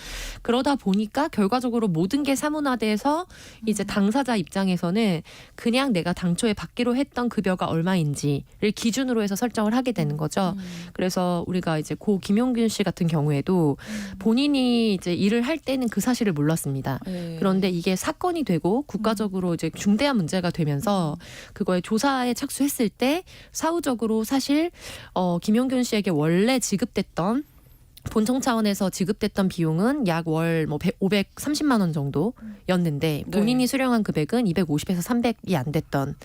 그러다 보니까 결과적으로 모든 게 사문화돼서 이제 당사자 입장에서는 그냥 내가 당초에 받기로 했던 급여가 얼마인지를 기준으로 해서 설정을 하게 되는 거죠. 그래서 우리가 이제 고 김용균 씨 같은 경우에도 본인이 이제 일을 할 때는 그 사실을 몰랐습니다.
네.
그런데 이게 사건이 되고 국가적으로 이제 중대한 문제가 되면서 그거에 조사에 착수했을 때 사후적으로 사실 김용균 씨에게 원래 지급됐던 본청 차원에서 지급됐던 비용은 약 월 뭐 530만 원 정도였는데 본인이 수령한 금액은 250에서 300이 안 됐던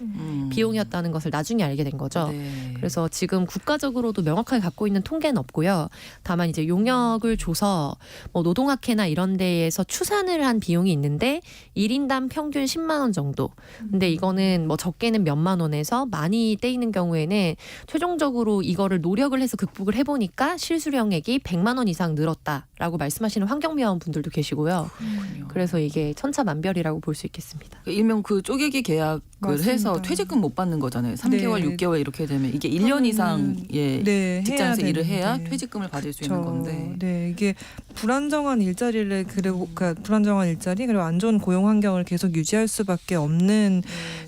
비용이었다는 것을 나중에 알게 된 거죠.
네.
그래서 지금 국가적으로도 명확하게 갖고 있는 통계는 없고요. 다만 이제 용역을 줘서 뭐 노동학회나 이런 데에서 추산을 한 비용이 있는데 1인당 평균 10만 원 정도. 근데 이거는 뭐 적게는 몇만 원에서 많이 떼이는 경우에는 최종적으로 이거를 노력을 해서 극복을 해보니까 실수령액이 100만 원 이상 늘었다라고 말씀하시는 환경미화원 분들도 계시고요. 그래서 이게 천차만별이라고 볼 수 있겠습니다.
일명 그 쪼개기 계약을
맞습니다.
해서 퇴직금 못 받는 거잖아요. 3개월,
네.
6개월 이렇게 되면 이게 1년 이상 예,
네,
직장에서
해야
일을 해야
되는데.
퇴직금을 받을 수 있는 건데.
네, 이게 불안정한 일자리를 그리고 그러니까 불안정한 일자리 그리고 안 좋은 고용 환경을 계속 유지할 수밖에 없는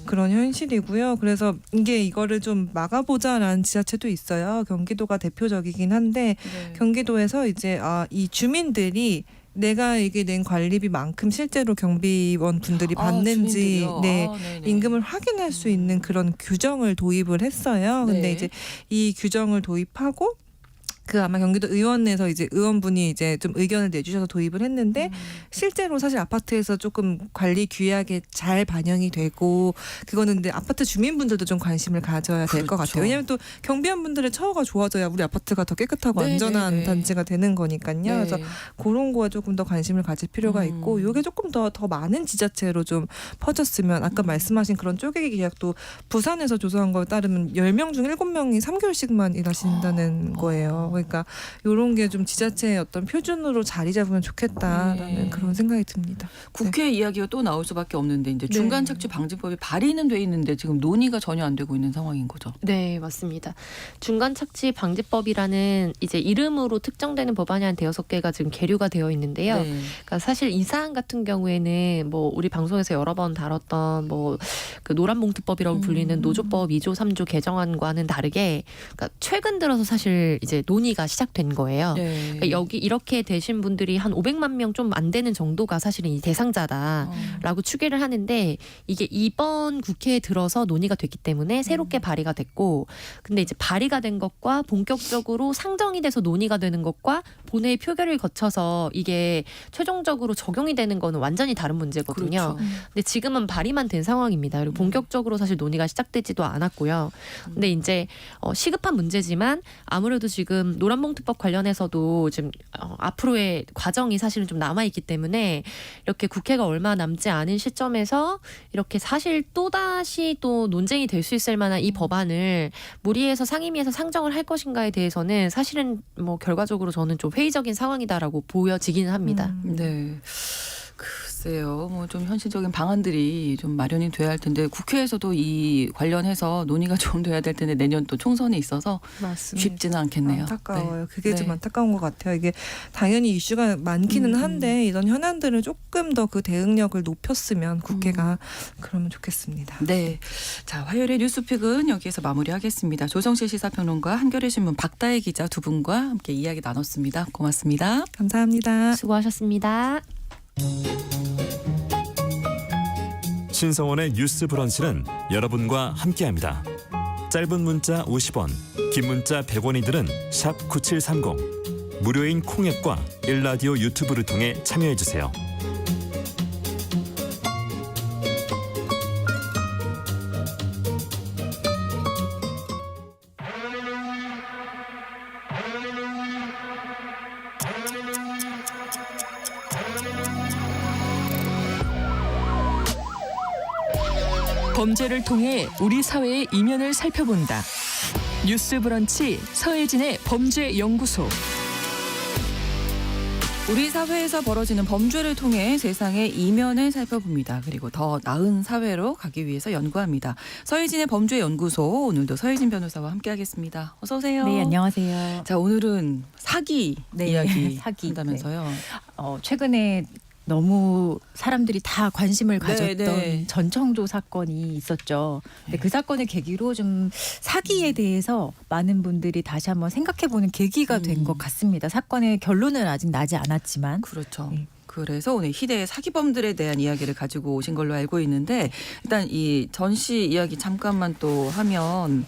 그런 현실이고요. 그래서 이거를 좀 막아보자라는 지자체도 있어요. 경기도가 대표적이긴 한데
네.
경기도에서 이제 이 주민들이 내가 이게 낸 관리비만큼 실제로 경비원 분들이 받는지
주민들이요?
네.
네네.
임금을 확인할 수 있는 그런 규정을 도입을 했어요. 근데
네.
이제 이 규정을 도입하고 그 아마 경기도 의원에서 이제 의원분이 이제 좀 의견을 내주셔서 도입을 했는데 실제로 사실 아파트에서 조금 관리 규약에 잘 반영이 되고 그거는 근데 아파트 주민분들도 좀 관심을 가져야 될 것
그렇죠.
같아요. 왜냐하면 또 경비원분들의 처우가 좋아져야 우리 아파트가 더 깨끗하고
네,
안전한
네, 네.
단지가 되는 거니까요.
네.
그래서 그런 거에 조금 더 관심을 가질 필요가 있고 이게 조금 더 많은 지자체로 좀 퍼졌으면 아까 말씀하신 그런 쪼개기 계약도 부산에서 조사한 거에 따르면 10명 중 7명이 3개월씩만 일하신다는 거예요. 그러니까 이런 게 좀 지자체의 어떤 표준으로 자리 잡으면 좋겠다라는
네.
그런 생각이 듭니다.
국회 이야기가 또 나올 수밖에 없는데 이제
네.
중간 착취 방지법이 발의는 돼 있는데 지금 논의가 전혀 안 되고 있는 상황인 거죠.
네, 맞습니다. 중간 착취 방지법이라는 이제 이름으로 특정되는 법안이 한 5개가 지금 계류가 되어 있는데요.
네.
그러니까 사실 이 사안 같은 경우에는 뭐 우리 방송에서 여러 번 다뤘던 뭐 그 노란봉투법이라고 불리는 노조법 2조 3조 개정안과는 다르게 그러니까 최근 들어서 사실 이제 논의가 시작된 거예요.
네.
그러니까 여기 이렇게 되신 분들이 한 500만 명 좀 안 되는 정도가 사실은 이 대상자다. 라고 추계를 하는데 이게 이번 국회에 들어서 논의가 됐기 때문에 새롭게 발의가 됐고 근데 이제 발의가 된 것과 본격적으로 상정이 돼서 논의가 되는 것과 본회의 표결을 거쳐서 이게 최종적으로 적용이 되는 거는 완전히 다른 문제거든요.
그렇죠.
근데 지금은 발의만 된 상황입니다. 그리고 본격적으로 사실 논의가 시작되지도 않았고요. 근데 이제 시급한 문제지만 아무래도 지금 노란봉투법 관련해서도 지금 앞으로의 과정이 사실은 좀 남아있기 때문에 이렇게 국회가 얼마 남지 않은 시점에서 이렇게 사실 또다시 또 논쟁이 될 수 있을 만한 이 법안을 무리해서 상임위에서 상정을 할 것인가에 대해서는 사실은 뭐 결과적으로 저는 좀 회의적인 상황이다라고 보여지기는 합니다.
네. 글쎄요. 뭐 좀 현실적인 방안들이 좀 마련이 돼야 할 텐데 국회에서도 이 관련해서 논의가 좀 돼야 될 텐데 내년 또 총선이 있어서
맞습니다.
쉽지는 않겠네요.
안타까워요.
네.
그게 좀
네.
안타까운 것 같아요. 이게 당연히 이슈가 많기는 한데 이런 현안들을 조금 더 그 대응력을 높였으면 국회가 그러면 좋겠습니다.
네. 자, 화요일의 뉴스픽은 여기에서 마무리하겠습니다. 조정실 시사평론가 한겨레 신문 박다혜 기자 두 분과 함께 이야기 나눴습니다. 고맙습니다.
감사합니다.
수고하셨습니다.
신성원의 뉴스 브런치는 여러분과 함께합니다. 짧은 문자 50원, 긴 문자 100원이들은 샵 9730. 무료인 콩앱과 일라디오 유튜브를 통해 참여해주세요.
범죄를 통해 우리 사회의 이면을 살펴본다. 뉴스 브런치 서혜진의 범죄연구소.
우리 사회에서 벌어지는 범죄를 통해 세상의 이면을 살펴봅니다. 그리고 더 나은 사회로 가기 위해서 연구합니다. 서혜진의 범죄연구소 오늘도 서혜진 변호사와 함께하겠습니다. 어서 오세요.
네, 안녕하세요.
자, 오늘은 사기
네,
이야기
사기.
한다면서요.
최근에 너무 사람들이 다 관심을 가졌던
네.
전청조 사건이 있었죠. 근데 그 사건을 계기로 좀 사기에 대해서 많은 분들이 다시 한번 생각해보는 계기가 된 것 같습니다. 사건의 결론은 아직 나지 않았지만.
그렇죠.
네.
그래서 오늘 희대의 사기범들에 대한 이야기를 가지고 오신 걸로 알고 있는데 일단 이 전 씨 이야기 잠깐만 또 하면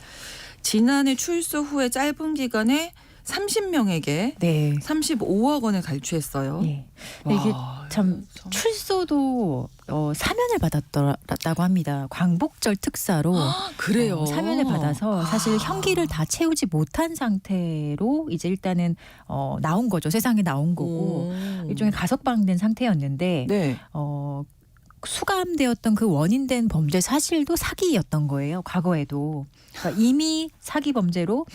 지난해 출소 후에 짧은 기간에 30명에게
네.
35억 원을 갈취했어요.
예. 이게
와,
참 출소도 사면을 받았다고 합니다. 광복절 특사로
그래요.
사면을 받아서 사실 형기를 다 채우지 못한 상태로 이제 일단은 나온 거죠. 세상에 나온 거고 일종의 가석방된 상태였는데
네.
수감되었던 그 원인된 범죄 사실도 사기였던 거예요. 과거에도 그러니까 이미 사기 범죄로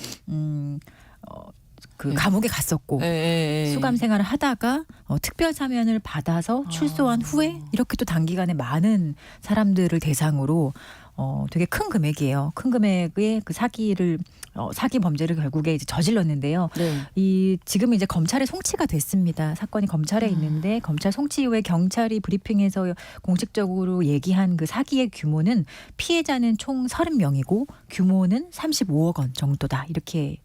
그
네.
감옥에 갔었고
네.
수감 생활을 하다가 특별 사면을 받아서 출소한 후에 이렇게 또 단기간에 많은 사람들을 대상으로 되게 큰 금액이에요. 큰 금액의 그 사기를 사기 범죄를 결국에 이제 저질렀는데요.
네.
이 지금 이제 검찰에 송치가 됐습니다. 사건이 검찰에 있는데 검찰 송치 이후에 경찰이 브리핑에서 공식적으로 얘기한 그 사기의 규모는 피해자는 총 30명이고 규모는 35억 원 정도다. 이렇게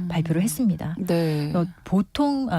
발표를 했습니다.
네.
보통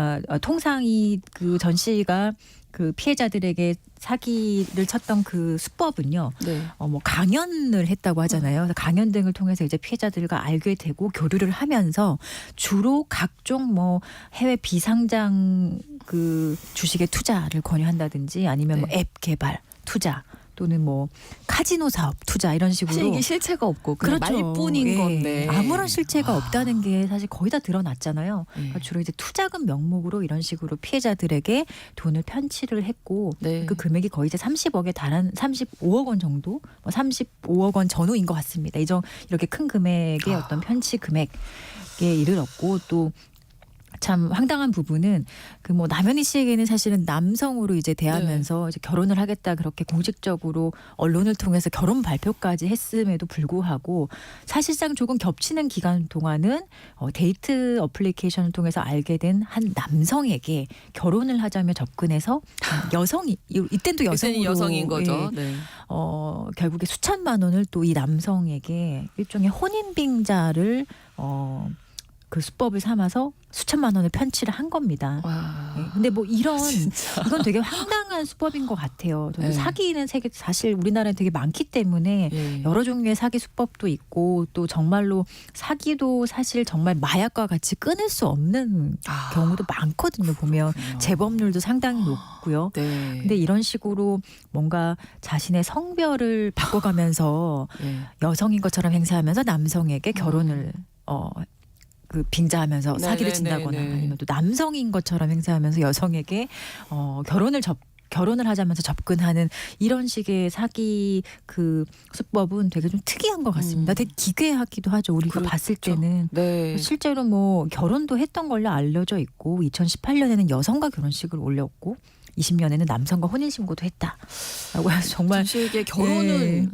통상 이 그 전 씨가 그 피해자들에게 사기를 쳤던 그 수법은요.
네.
뭐 강연을 했다고 하잖아요. 그래서 강연 등을 통해서 이제 피해자들과 알게 되고 교류를 하면서 주로 각종 뭐 해외 비상장 그 주식에 투자를 권유한다든지 아니면 뭐 앱 개발 투자 또는 뭐 카지노 사업 투자 이런 식으로
사실 이게 실체가 없고 그냥 말뿐인
예.
건데
아무런 실체가 없다는 게 사실 거의 다 드러났잖아요.
예.
그러니까 주로 이제 투자금 명목으로 이런 식으로 피해자들에게 돈을 편취를 했고
네.
그 금액이 거의 이제 30억에 달한 35억 원 정도, 뭐 35억 원 전후인 것 같습니다. 이렇게 큰 금액의 어떤 편취 금액. 이르렀고 또 참 황당한 부분은 그 뭐 남현희 씨에게는 사실은 남성으로 이제 대하면서 이제 결혼을 하겠다 그렇게 공식적으로 언론을 통해서 결혼 발표까지 했음에도 불구하고 사실상 조금 겹치는 기간 동안은 데이트 어플리케이션을 통해서 알게 된 한 남성에게 결혼을 하자며 접근해서 여성이 이땐 또
여성이
여성으로
여성인 거죠.
예,
네.
결국에 수천만 원을 또 이 남성에게 일종의 혼인빙자를 그 수법을 삼아서 수천만 원을 편취를 한 겁니다.
와.
네, 근데 뭐 이건 이건 되게 황당한 수법인 것 같아요.
네.
사기는 세계 사실 우리나라에 되게 많기 때문에
예.
여러 종류의 사기 수법도 있고 또 정말로 사기도 사실 정말 마약과 같이 끊을 수 없는 경우도 많거든요. 보면
그렇군요.
재범률도 상당히 높고요.
네.
근데 이런 식으로 뭔가 자신의 성별을 바꿔가면서
예.
여성인 것처럼 행세하면서 남성에게 결혼을 그 빙자하면서
네,
사기를
네,
친다거나
네, 네.
아니면 또 남성인 것처럼 행세하면서 여성에게 결혼을 하자면서 접근하는 이런 식의 사기 그 수법은 되게 좀 특이한 것 같습니다. 되게 기괴하기도 하죠. 우리가
그렇죠.
봤을 때는
네.
실제로 뭐 결혼도 했던 걸로 알려져 있고 2018년에는 여성과 결혼식을 올렸고 20년에는 남성과 혼인신고도 했다라고 해서 정말
사실게 결혼은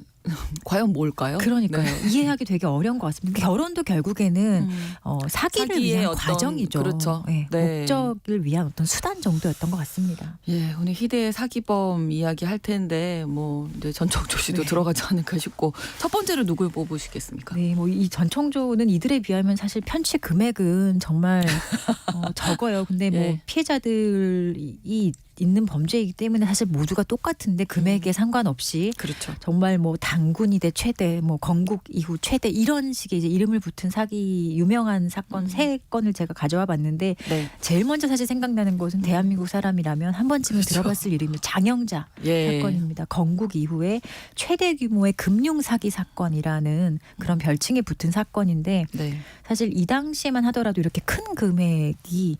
과연 뭘까요?
그러니까요.
네.
이해하기 되게 어려운 것 같습니다. 결혼도 결국에는 사기를
사기의
위한
어떤,
과정이죠.
그렇죠.
네,
네.
목적을 위한 어떤 수단 정도였던 것 같습니다.
예, 오늘 희대의 사기범 이야기 할 텐데 뭐 이제 전청조 씨도
네.
들어가지 않을까 싶고 첫 번째로 누굴 뽑으시겠습니까?
네, 뭐 이 전청조는 이들에 비하면 사실 편취 금액은 정말 적어요. 근데 뭐
예.
피해자들이 있는 범죄이기 때문에 사실 모두가 똑같은데 금액에 상관없이
그렇죠.
정말 뭐 단군이대 최대, 뭐 건국 이후 최대 이런 식의 이제 이름을 붙은 사기 유명한 사건 세 건을 제가 가져와 봤는데
네.
제일 먼저 사실 생각나는 것은 대한민국 사람이라면 한 번쯤은
그렇죠.
들어봤을 이름이 장영자
예.
사건입니다. 건국 이후에 최대 규모의 금융 사기 사건이라는 그런 별칭이 붙은 사건인데
네.
사실 이 당시에만 하더라도 이렇게 큰 금액이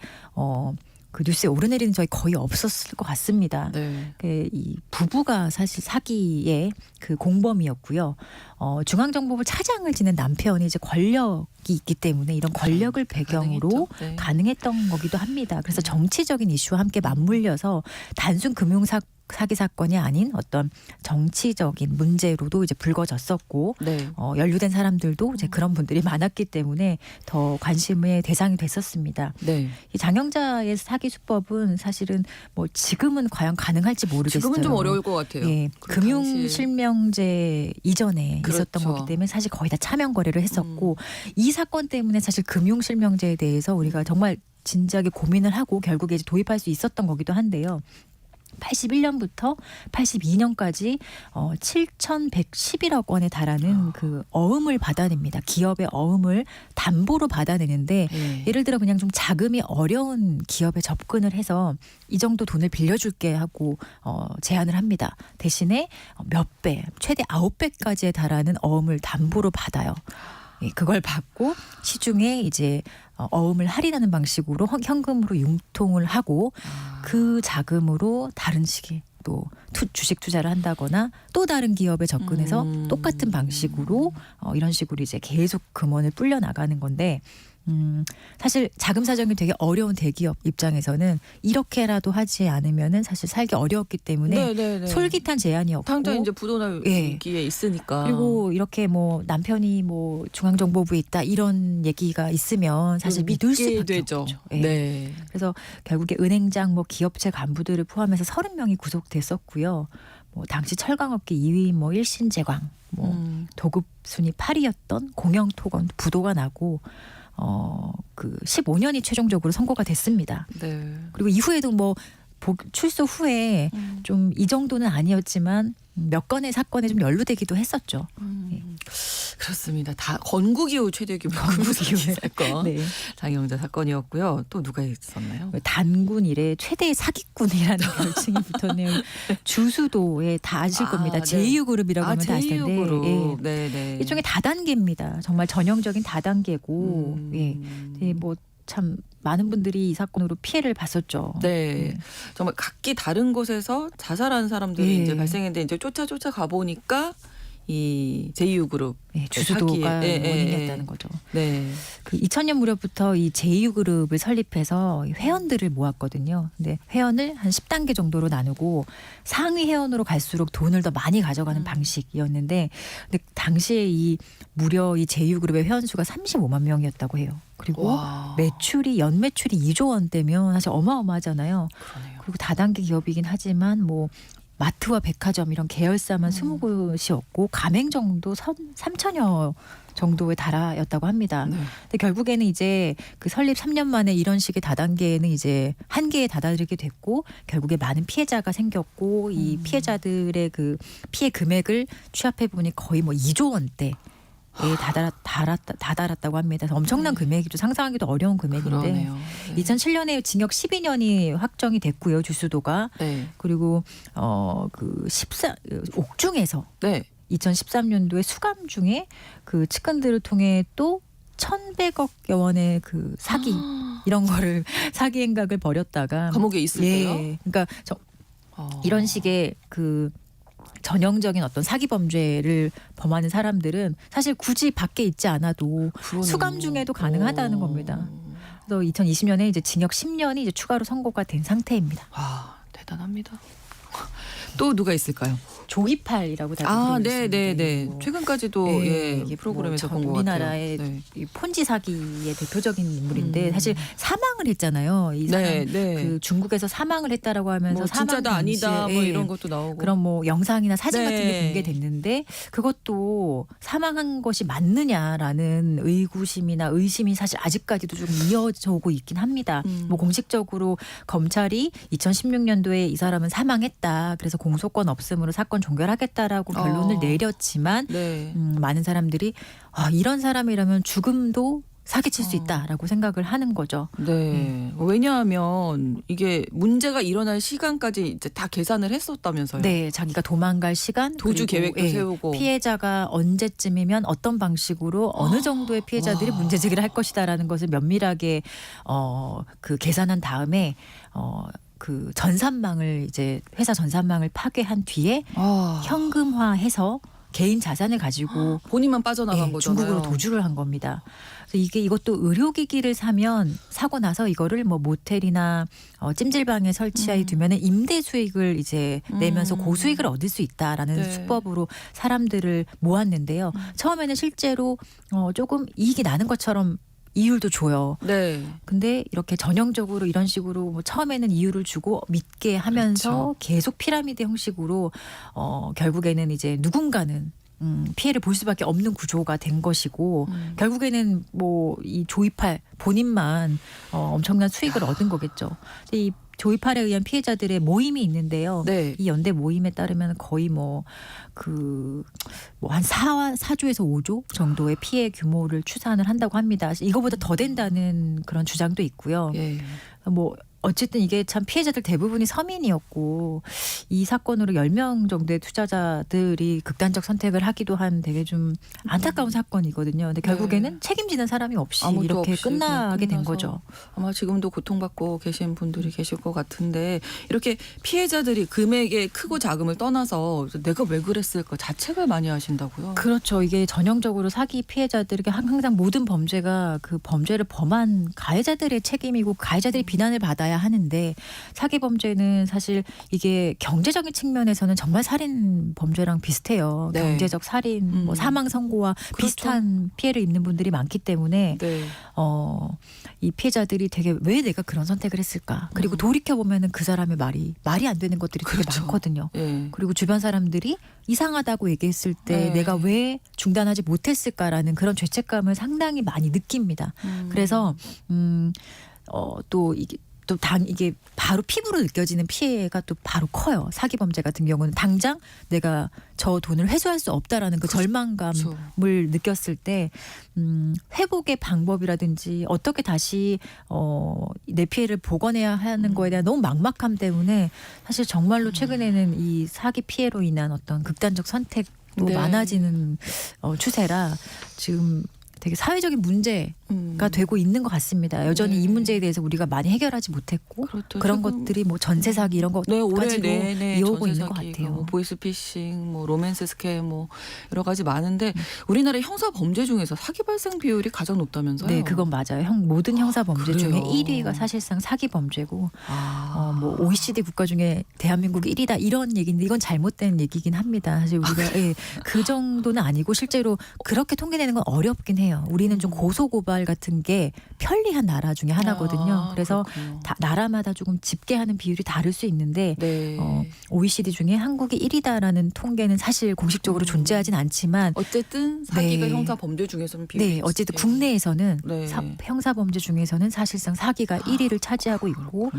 그 뉴스에 오르내리는 적이 거의 없었을 것 같습니다.
네.
이 부부가 사실 사기의 그 공범이었고요. 중앙정보부 차장을 지낸 남편이 이제 권력이 있기 때문에 이런 권력을 배경으로
가능했죠. 네.
가능했던 거기도 합니다. 그래서 정치적인 이슈와 함께 맞물려서 단순 사기 사건이 아닌 어떤 정치적인 문제로도 이제 불거졌었고
네.
연루된 사람들도 이제 그런 분들이 많았기 때문에 더 관심의 대상이 됐었습니다.
네.
이 장영자의 사기 수법은 사실은 뭐 지금은 과연 가능할지 모르겠어요.
지금은 좀 어려울 것 같아요.
예,
그
금융
당시에.
실명제 이전에 있었던
그렇죠.
거기 때문에 사실 거의 다 차명 거래를 했었고 이 사건 때문에 사실 금융 실명제에 대해서 우리가 정말 진지하게 고민을 하고 결국에 이제 도입할 수 있었던 거기도 한데요. 81년부터 82년까지 7,111억 원에 달하는 그 어음을 받아냅니다. 기업의 어음을 담보로 받아내는데
예.
예를 들어 그냥 좀 자금이 어려운 기업에 접근을 해서 이 정도 돈을 빌려줄게 하고 제안을 합니다. 대신에 몇 배, 최대 9배까지에 달하는 어음을 담보로 받아요. 예, 그걸 받고 시중에 이제 어음을 할인하는 방식으로 현금으로 융통을 하고 그 자금으로 다른 식의 또 주식 투자를 한다거나 또 다른 기업에 접근해서 똑같은 방식으로 이런 식으로 이제 계속 금원을 불려 나가는 건데 사실 자금 사정이 되게 어려운 대기업 입장에서는 이렇게라도 하지 않으면은 사실 살기 어려웠기 때문에
네.
솔깃한 제안이었고
당장 이제 부도나기에 있으니까.
그리고 이렇게 뭐 남편이 뭐 중앙정보부에 있다 이런 얘기가 있으면 사실 믿을 수밖에
되죠.
없죠. 예.
네.
그래서 결국에 은행장 뭐 기업체 간부들을 포함해서 30명이 구속됐었고요. 뭐 당시 철강업계 2위 뭐 일신제광 뭐 도급 순위 8위였던 공영토건 부도가 나고 그 15년이 최종적으로 선고가 됐습니다.
네.
그리고 이후에도 뭐 출소 후에 좀 이 정도는 아니었지만 몇 건의 사건에 좀 연루되기도 했었죠.
그렇습니다. 다 건국 이후 최대 규모 금융사기 사건
네.
장영자 사건이었고요. 또 누가 있었나요?
단군 이래 최대의 사기꾼이라는 별칭이 붙었네요. 주수도에 다 아실 겁니다.
네.
제2그룹이라고 하면 다 아실 텐데
제2그룹.
예.
네네.
일종의 다단계입니다. 정말 전형적인 다단계고 예. 뭐 참 많은 분들이 이 사건으로 피해를 봤었죠.
네. 정말 각기 다른 곳에서 자살한 사람들이
예.
이제 발생했는데 이제 쫓아 가 보니까 이 제2그룹
네, 주수도가
사기에.
원인이었다는 거죠.
네.
그 2000년 무렵부터 이 제2그룹을 설립해서 회원들을 모았거든요. 근데 회원을 한 10단계 정도로 나누고 상위 회원으로 갈수록 돈을 더 많이 가져가는 방식이었는데 근데 당시에 이 무려 이 제2그룹의 회원 수가 35만 명이었다고 해요. 그리고
와.
매출이 연 매출이 2조 원대면 사실 어마어마하잖아요.
그러네요.
그리고 다단계 기업이긴 하지만 뭐 마트와 백화점 이런 계열사만 20곳이었고 가맹점도 3천여 정도의 달하였다고 합니다.
네.
근데 결국에는 이제 그 설립 3년 만에 이런 식의 다단계에는 이제 한계에 다다르게 됐고 결국에 많은 피해자가 생겼고 이 피해자들의 그 피해 금액을 취합해 보니 거의 뭐 2조 원대. 에 다다랐다고 합니다. 그래서 엄청난 금액이죠. 상상하기도 어려운 금액인데
그러네요. 네.
2007년에 징역 12년이 확정이 됐고요. 주수도가
네.
그리고 그 옥중에서
네.
2013년도에 수감 중에 그 측근들을 통해 또 1,100억 원의 그 사기 이런 거를 사기 행각을 벌였다가
감옥에 있을 때요?
예. 그러니까 이런 식의 그 전형적인 어떤 사기 범죄를 범하는 사람들은 사실 굳이 밖에 있지 않아도
그러네요.
수감 중에도 가능하다는 겁니다. 그래서 2020년에 이제 징역 10년이 이제 추가로 선고가 된 상태입니다.
와, 대단합니다. 또 누가 있을까요?
조이팔이라고 다들
아,
부르고
네,
있습니다.
네, 네.
뭐
최근까지도
예,
예,
이게
프로그램에서
뭐
본 것 같아요.
우리나라의
네.
이 폰지 사기의 대표적인 인물인데 사실 사망을 했잖아요. 이 사람
네, 네.
그 중국에서 사망을 했다라고 하면서
뭐
사망
진짜다 아니다
당시에,
뭐
예,
이런 것도 나오고.
그런 뭐 영상이나 사진
네.
같은 게 공개됐는데 그것도 사망한 것이 맞느냐라는 의구심이나 의심이 사실 아직까지도 좀 이어져 오고 있긴 합니다. 뭐 공식적으로 검찰이 2016년도에 이 사람은 사망했다. 그래서 공소권 없음으로 사건 종결하겠다라고 결론을 내렸지만
네.
많은 사람들이 이런 사람이라면 죽음도 사기칠 수 있다라고 생각을 하는 거죠.
네. 왜냐하면 이게 문제가 일어날 시간까지 이제 다 계산을 했었다면서요.
네, 자기가 도망갈 시간,
도주
그리고,
계획도 세우고.
피해자가 언제쯤이면 어떤 방식으로 어느 정도의 피해자들이
와.
문제 제기를 할 것이다라는 것을 면밀하게 그 계산한 다음에 그 전산망을 이제 회사 전산망을 파괴한 뒤에
아.
현금화해서 개인 자산을 가지고
본인만 빠져나간 거잖아요.
중국으로 도주를 한 겁니다. 그래서 이것도 의료기기를 사고 나서 이거를 뭐 모텔이나 찜질방에 설치해 두면은 임대 수익을 이제 내면서 고수익을 얻을 수 있다라는
네.
수법으로 사람들을 모았는데요. 처음에는 실제로 조금 이익이 나는 것처럼 이율도 줘요.
네.
근데 이렇게 전형적으로 이런 식으로 뭐 처음에는 이유를 주고 믿게 하면서
그렇죠.
계속 피라미드 형식으로 결국에는 이제 누군가는 피해를 볼 수밖에 없는 구조가 된 것이고 결국에는 뭐 이 조이팔 본인만 엄청난 수익을 얻은 거겠죠. 이 조이팔에 의한 피해자들의 모임이 있는데요.
네.
이 연대 모임에 따르면 거의 한 4조에서 5조 정도의 피해 규모를 추산을 한다고 합니다. 이거보다 더 된다는 그런 주장도 있고요.
예.
뭐 어쨌든 이게 참 피해자들 대부분이 서민이었고 이 사건으로 10명 정도의 투자자들이 극단적 선택을 하기도 한 되게 좀 안타까운 사건이거든요. 근데 결국에는 책임지는 사람이 없이
아무도
이렇게
없이
끝나게
그냥
된
끝나서
거죠.
아마 지금도 고통받고 계신 분들이 계실 것 같은데 이렇게 피해자들이 금액의 크고 작음을 떠나서 내가 왜 그랬을까 자책을 많이 하신다고요?
그렇죠. 이게 전형적으로 사기 피해자들에게 항상 모든 범죄가 그 범죄를 범한 가해자들의 책임이고 가해자들이 비난을 받아야 하는데 사기 범죄는 사실 이게 경제적인 측면에서는 정말 살인 범죄랑 비슷해요.
네.
경제적 살인, 뭐 사망 선고와 비슷한 피해를 입는 분들이 많기 때문에
네.
이 피해자들이 되게 왜 내가 그런 선택을 했을까? 그리고 돌이켜 보면은 그 사람의 말이 안 되는 것들이 되게
그렇죠.
많거든요.
예.
그리고 주변 사람들이 이상하다고 얘기했을 때
네.
내가 왜 중단하지 못했을까라는 그런 죄책감을 상당히 많이 느낍니다. 그래서 또 이게 바로 피부로 느껴지는 피해가 또 바로 커요. 사기 범죄 같은 경우는 당장 내가 저 돈을 회수할 수 없다라는 그 절망감을 느꼈을 때 회복의 방법이라든지 어떻게 다시 내 피해를 복원해야 하는 거에 대한 너무 막막함 때문에 사실 정말로 최근에는 이 사기 피해로 인한 어떤 극단적 선택도
네.
많아지는 추세라 지금 되게 사회적인 문제 되고 있는 것 같습니다. 여전히
네.
이 문제에 대해서 우리가 많이 해결하지 못했고
그렇죠.
그런
지금
것들이 뭐 전세 사기 이런
네, 올해
것까지도 이어오고 있는 것 같아요.
뭐 보이스피싱, 뭐 로맨스 스캠, 뭐 여러 가지 많은데 우리나라 형사 범죄 중에서 사기 발생 비율이 가장 높다면서요?
네, 그건 맞아요. 모든 형사 범죄
그래요?
중에 1위가 사실상 사기 범죄고, 뭐
뭐
OECD 국가 중에 대한민국 1위다 이런 얘기인데 이건 잘못된 얘기긴 합니다. 사실 우리가 예, 그 정도는 아니고 실제로 그렇게 통계내는 건 어렵긴 해요. 우리는 좀 고소 고발 같은 게 편리한 나라 중에 하나거든요. 그래서 나라마다 조금 집계하는 비율이 다를 수 있는데
네.
OECD 중에 한국이 1위다라는 통계는 사실 공식적으로 존재하진 않지만
어쨌든 사기가
네.
형사 범죄 중에서는 비율이
네, 어쨌든 국내에서는
네.
형사 범죄 중에서는 사실상 사기가 1위를 차지하고 있고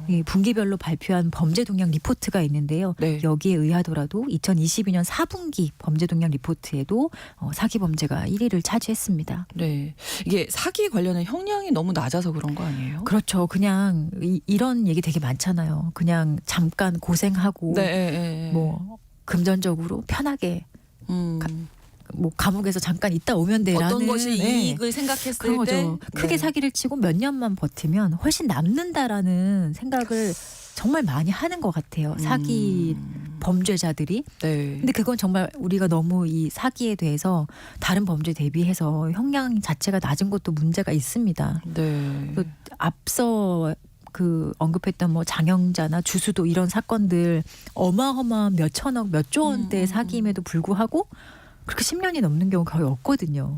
이 분기별로 발표한 범죄 동향 리포트가 있는데요.
네.
여기에 의하더라도 2022년 4분기 범죄 동향 리포트에도 사기 범죄가 1위를 차지했습니다.
네. 이게 사기 관련한 형량이 너무 낮아서 그런 거 아니에요?
그렇죠. 그냥 이런 얘기 되게 많잖아요. 그냥 잠깐 고생하고
네.
뭐 금전적으로 편하게
음.
뭐 감옥에서 잠깐 있다 오면 돼라는
어떤 것이
네.
이익을 생각했을
그런
때
거죠. 크게
네.
사기를 치고 몇 년만 버티면 훨씬 남는다라는 생각을 정말 많이 하는 것 같아요. 사기 범죄자들이.
네.
근데 그건 정말 우리가 너무 이 사기에 대해서 다른 범죄 대비해서 형량 자체가 낮은 것도 문제가 있습니다.
네.
또 앞서 언급했던 뭐 장영자나 주수도 이런 사건들 어마어마한 몇 천억, 몇 조 원대 사기임에도 불구하고 그렇게 10년이 넘는 경우 거의 없거든요.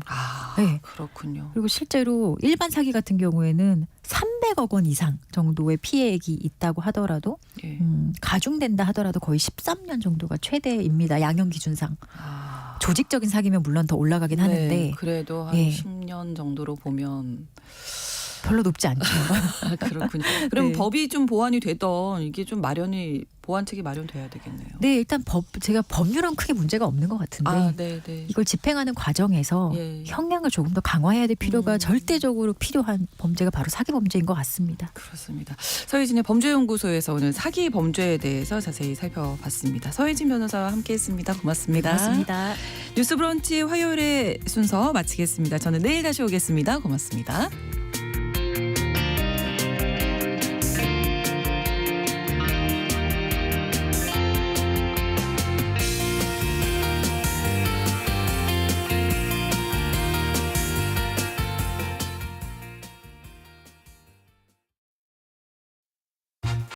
네.
그렇군요.
그리고 실제로 일반 사기 같은 경우에는 300억 원 이상 정도의 피해액이 있다고 하더라도
예.
가중된다 하더라도 거의 13년 정도가 최대입니다. 양형 기준상. 조직적인 사기면 물론 더 올라가긴 하는데
네, 그래도 한
예.
10년 정도로 보면
별로 높지 않죠.
그렇군요. 그럼
네.
법이 좀 보완이 되던 이게 좀 보완책이 마련돼야 되겠네요.
네, 일단 제가 법률은 크게 문제가 없는 것 같은데
네.
이걸 집행하는 과정에서
예.
형량을 조금 더 강화해야 될 필요가 절대적으로 필요한 범죄가 바로 사기 범죄인 것 같습니다.
그렇습니다. 서혜진의 범죄연구소에서 오늘 사기 범죄에 대해서 자세히 살펴봤습니다. 서혜진 변호사와 함께했습니다. 고맙습니다.
고맙습니다.
뉴스브런치 화요일의 순서 마치겠습니다. 저는 내일 다시 오겠습니다. 고맙습니다.